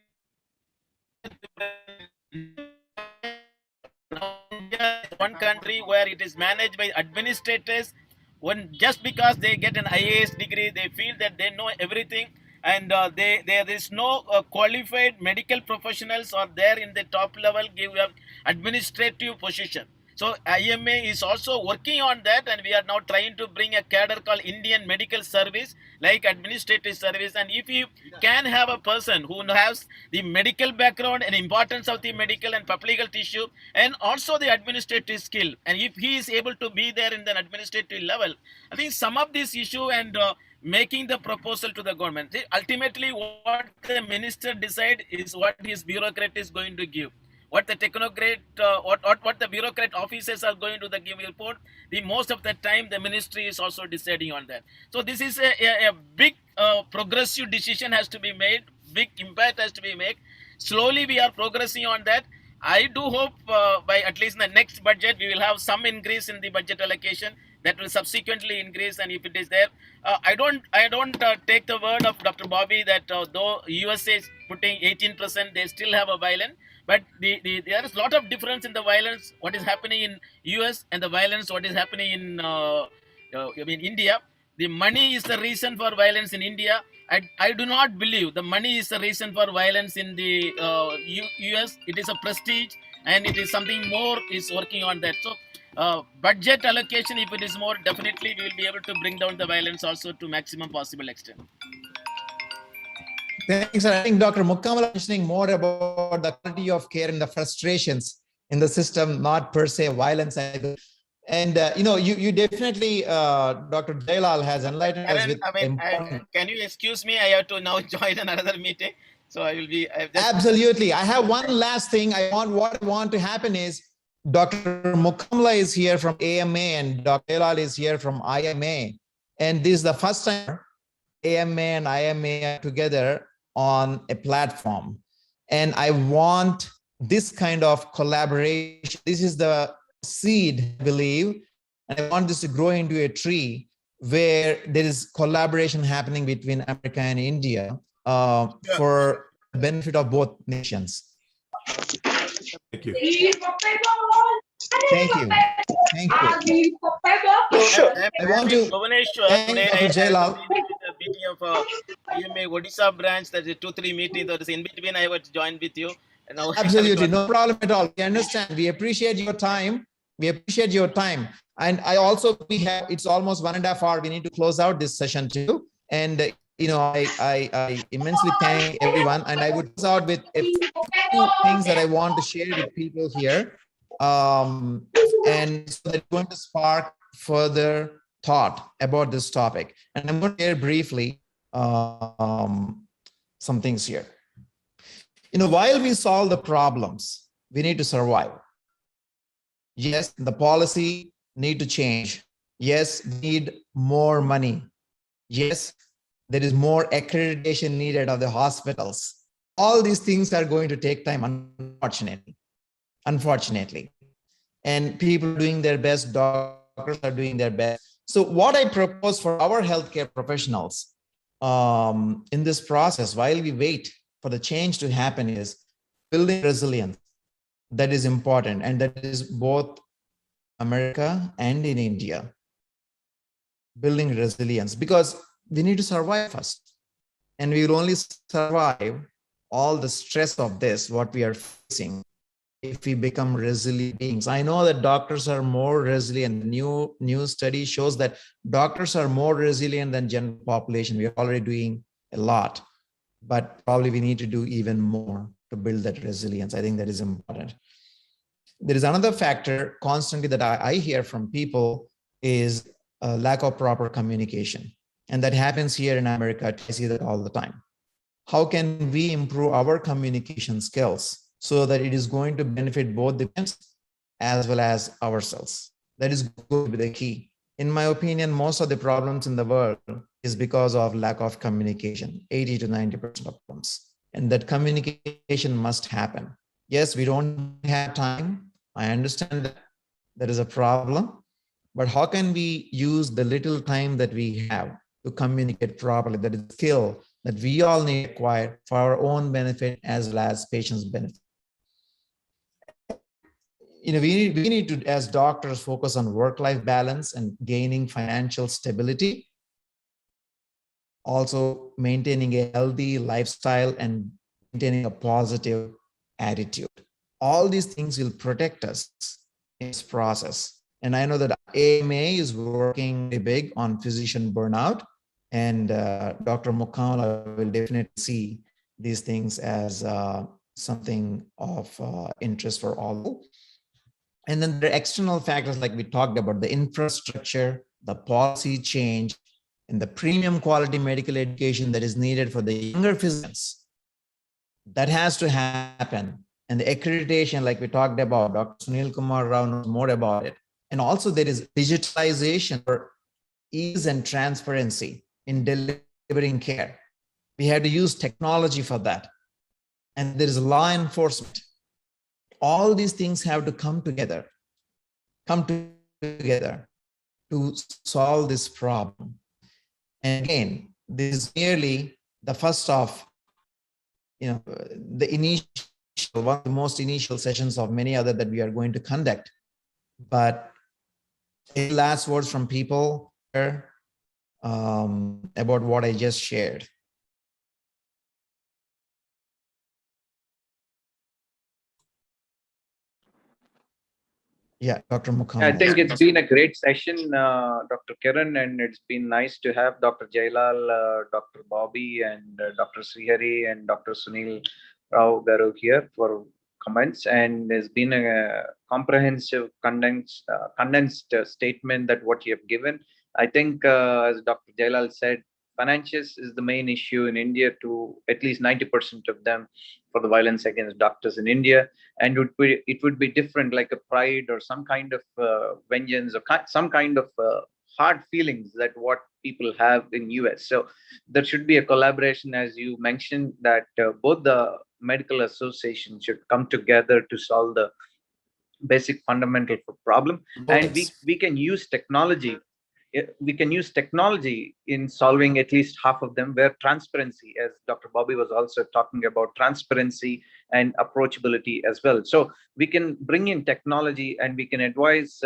one country where it is managed by administrators. When just because they get an IAS degree, they feel that they know everything, and there is no qualified medical professionals are there in the top level give administrative position. So IMA is also working on that, and we are now trying to bring a cadre called Indian Medical Service, like administrative service. And if you can have a person who has the medical background and importance of the medical and public health issue, and also the administrative skill, and if he is able to be there in the administrative level, I think some of this issue and making the proposal to the government. See, ultimately, what the minister decide is what his bureaucrat is going to give. What the technocrat, what the bureaucrat officers are going to give report, the most of the time the ministry is also deciding on that. So this is a big progressive decision has to be made, big impact has to be made. Slowly we are progressing on that. I do hope by at least in the next budget we will have some increase in the budget allocation that will subsequently increase. And if it is there, I don't take the word of Dr. Bobby that though USA is putting 18%, they still have a violence. But there is a lot of difference in the violence what is happening in US and the violence what is happening in India. The money is the reason for violence in India. I do not believe the money is the reason for violence in the US. It is a prestige, and it is something more is working on that. So budget allocation, if it is more, definitely we will be able to bring down the violence also to maximum possible extent. Thanks. I think Dr. Mukamala mentioning more about the quality of care and the frustrations in the system, not per se violence. And you definitely, Dr. Jailal has enlightened us with can you excuse me? I have to now join another meeting, so I will be. Absolutely. I have one last thing. What I want to happen is Dr. Mukamala is here from AMA and Dr. Jailal is here from IMA, and this is the first time AMA and IMA are together on a platform, and I want this kind of collaboration. This is the seed, I believe, and I want this to grow into a tree where there is collaboration happening between America and India for the benefit of both nations. Thank you. Thank you. Thank you. Sure. I want to thank Dr. Jailal. Meeting of IMA Odisha branch, that is 2-3 meetings that is in between. I would join with you. Now absolutely, no problem at all. We understand. We appreciate your time. We appreciate your time. And I also, it's almost 1.5 hours. We need to close out this session too. And I immensely thank everyone. And I would close out with a few things that I want to share with people here. And so that's going to spark further thought about this topic. And I'm going to share briefly some things here. While we solve the problems, we need to survive. Yes, the policy need to change. Yes, we need more money. Yes, there is more accreditation needed of the hospitals. All these things are going to take time, unfortunately. And people are doing their best, doctors are doing their best. So what I propose for our healthcare professionals in this process, while we wait for the change to happen, is building resilience. That is important, and that is both America and in India. Building resilience, because we need to survive first, and we will only survive all the stress of this, what we are facing, if we become resilient beings. I know that doctors are more resilient. New study shows that doctors are more resilient than general population. We are already doing a lot, but probably we need to do even more to build that resilience. I think that is important. There is another factor constantly that I hear from people is a lack of proper communication. And that happens here in America. I see that all the time. How can we improve our communication skills so that it is going to benefit both the patients as well as ourselves. That is going to be the key. In my opinion, most of the problems in the world is because of lack of communication, 80 to 90% of problems. And that communication must happen. Yes, we don't have time. I understand that there is a problem, but how can we use the little time that we have to communicate properly? That is a skill that we all need to acquire for our own benefit as well as patients' benefit. We need to, as doctors, focus on work-life balance and gaining financial stability, also maintaining a healthy lifestyle and maintaining a positive attitude. All these things will protect us in this process. And I know that AMA is working big on physician burnout, and Dr. Mukamala will definitely see these things as something of interest for all. And then the external factors, like we talked about, the infrastructure, the policy change, and the premium quality medical education that is needed for the younger physicians. That has to happen. And the accreditation, like we talked about, Dr. Sunil Kumar Rao knows more about it. And also there is digitalization for ease and transparency in delivering care. We have to use technology for that. And there is law enforcement. All these things have to come together to solve this problem. And again, this is merely the first of, the initial, one of the most initial sessions of many other that we are going to conduct. But any last words from people here, about what I just shared? Yeah, Dr. Mukamala. I think it's been a great session, Dr. Kiran, and it's been nice to have Dr. Jailal, Dr. Bobby, and Dr. Srihari and Dr. Sunil Rao Garu here for comments. And there's been a comprehensive, condensed statement that what you have given. I think, as Dr. Jailal said, financials is the main issue in India to at least 90% of them for the violence against doctors in India. And it would be different, like a pride or some kind of vengeance or some kind of hard feelings that what people have in US. So there should be a collaboration, as you mentioned, that both the medical associations should come together to solve the basic fundamental problem. And we can use technology. We can use technology in solving at least half of them, where transparency, as Dr. Bobby was also talking about, transparency and approachability as well. So we can bring in technology and we can advise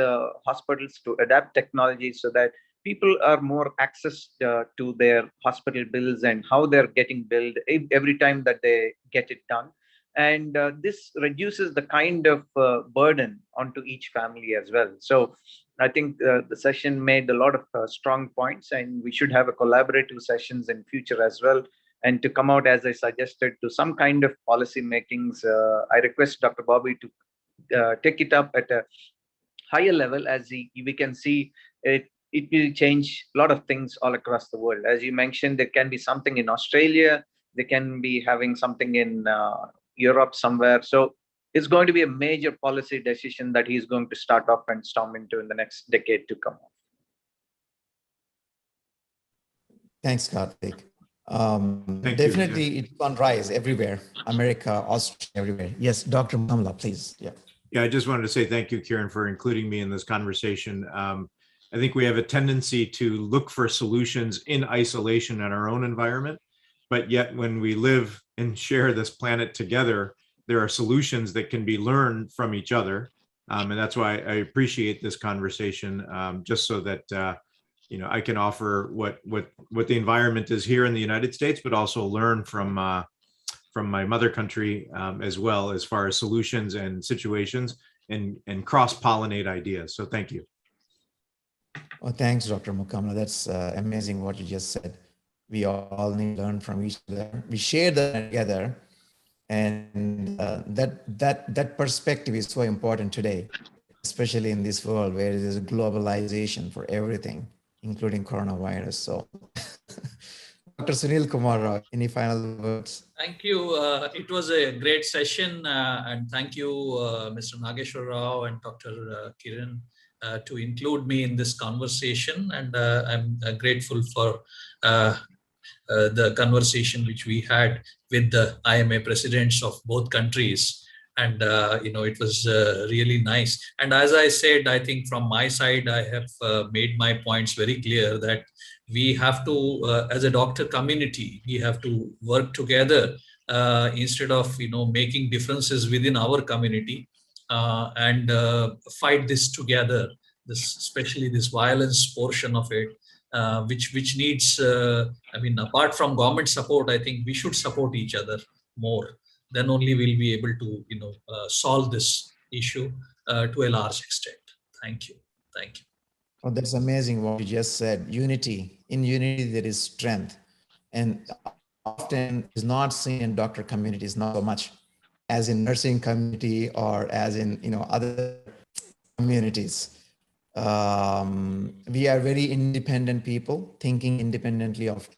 hospitals to adapt technology so that people are more access to their hospital bills and how they're getting billed every time that they get it done. And this reduces the kind of burden onto each family as well. So I think the session made a lot of strong points, and we should have a collaborative sessions in future as well. And to come out, as I suggested, to some kind of policy makings, I request Dr. Bobby to take it up at a higher level, as we can see it will change a lot of things all across the world. As you mentioned, there can be something in Australia, they can be having something in Europe somewhere. So it's going to be a major policy decision that he's going to start off and storm into in the next decade to come. Thanks, Karthik. Definitely, it's on rise everywhere, America, Australia, everywhere. Yes, Dr. Mukamala, please. Yeah, I just wanted to say thank you, Kiran, for including me in this conversation. I think we have a tendency to look for solutions in isolation in our own environment, but yet when we live and share this planet together, there are solutions that can be learned from each other. And that's why I appreciate this conversation, just so that I can offer what the environment is here in the United States, but also learn from my mother country as well, as far as solutions and situations and cross-pollinate ideas. So thank you. Well, thanks, Dr. Mukamala. That's amazing what you just said. We all need to learn from each other. We share that together. And that perspective is so important today, especially in this world where there is a globalization for everything, including coronavirus. So Dr. Sunil Kumar Rao, any final words? Thank you. It was a great session, and thank you, Mr. Nageshwar Rao and Dr. Kiran, to include me in this conversation. And I'm grateful for the conversation which we had with the IMA presidents of both countries. And it was really nice. And as I said, I think from my side, I have made my points very clear that we have to, as a doctor community, we have to work together instead of making differences within our community, and fight this together. Especially this violence portion of it, which needs. I mean, apart from government support, I think we should support each other more. Then only we'll be able to solve this issue to a large extent. Thank you. Thank you. Oh, that's amazing what you just said. Unity. In unity, there is strength. And often is not seen in doctor communities, not so much as in nursing community or as in other communities. We are very independent people, thinking independently of,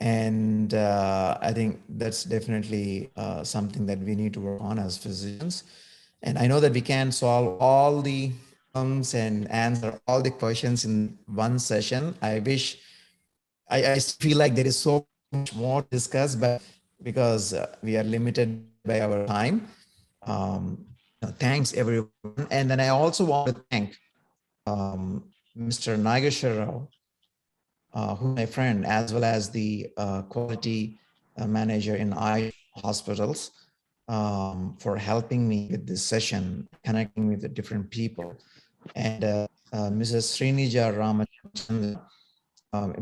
and I think that's definitely something that we need to work on as physicians. And I know that we can't solve all the problems and answer all the questions in one session. I wish, I feel like there is so much more to discuss, but because we are limited by our time, thanks everyone. And then I also want to thank Mr. Nageshwar Rao, who is my friend, as well as the quality manager in eye hospitals, for helping me with this session, connecting with the different people. And Mrs. Srinija Ramachandra,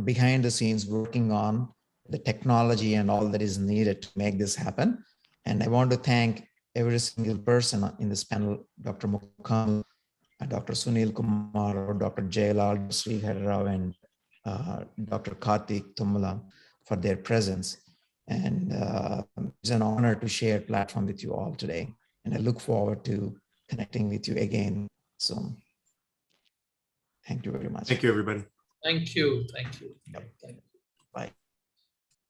behind the scenes working on the technology and all that is needed to make this happen. And I want to thank every single person in this panel, Dr. Mukam, Dr. Sunil Kumar, Dr. Jailal, Srihar Rao, and Dr. Karthik Tumala for their presence. And it's an honor to share a platform with you all today. And I look forward to connecting with you again soon. Thank you very much. Thank you, everybody. Thank you. Thank you. Yep.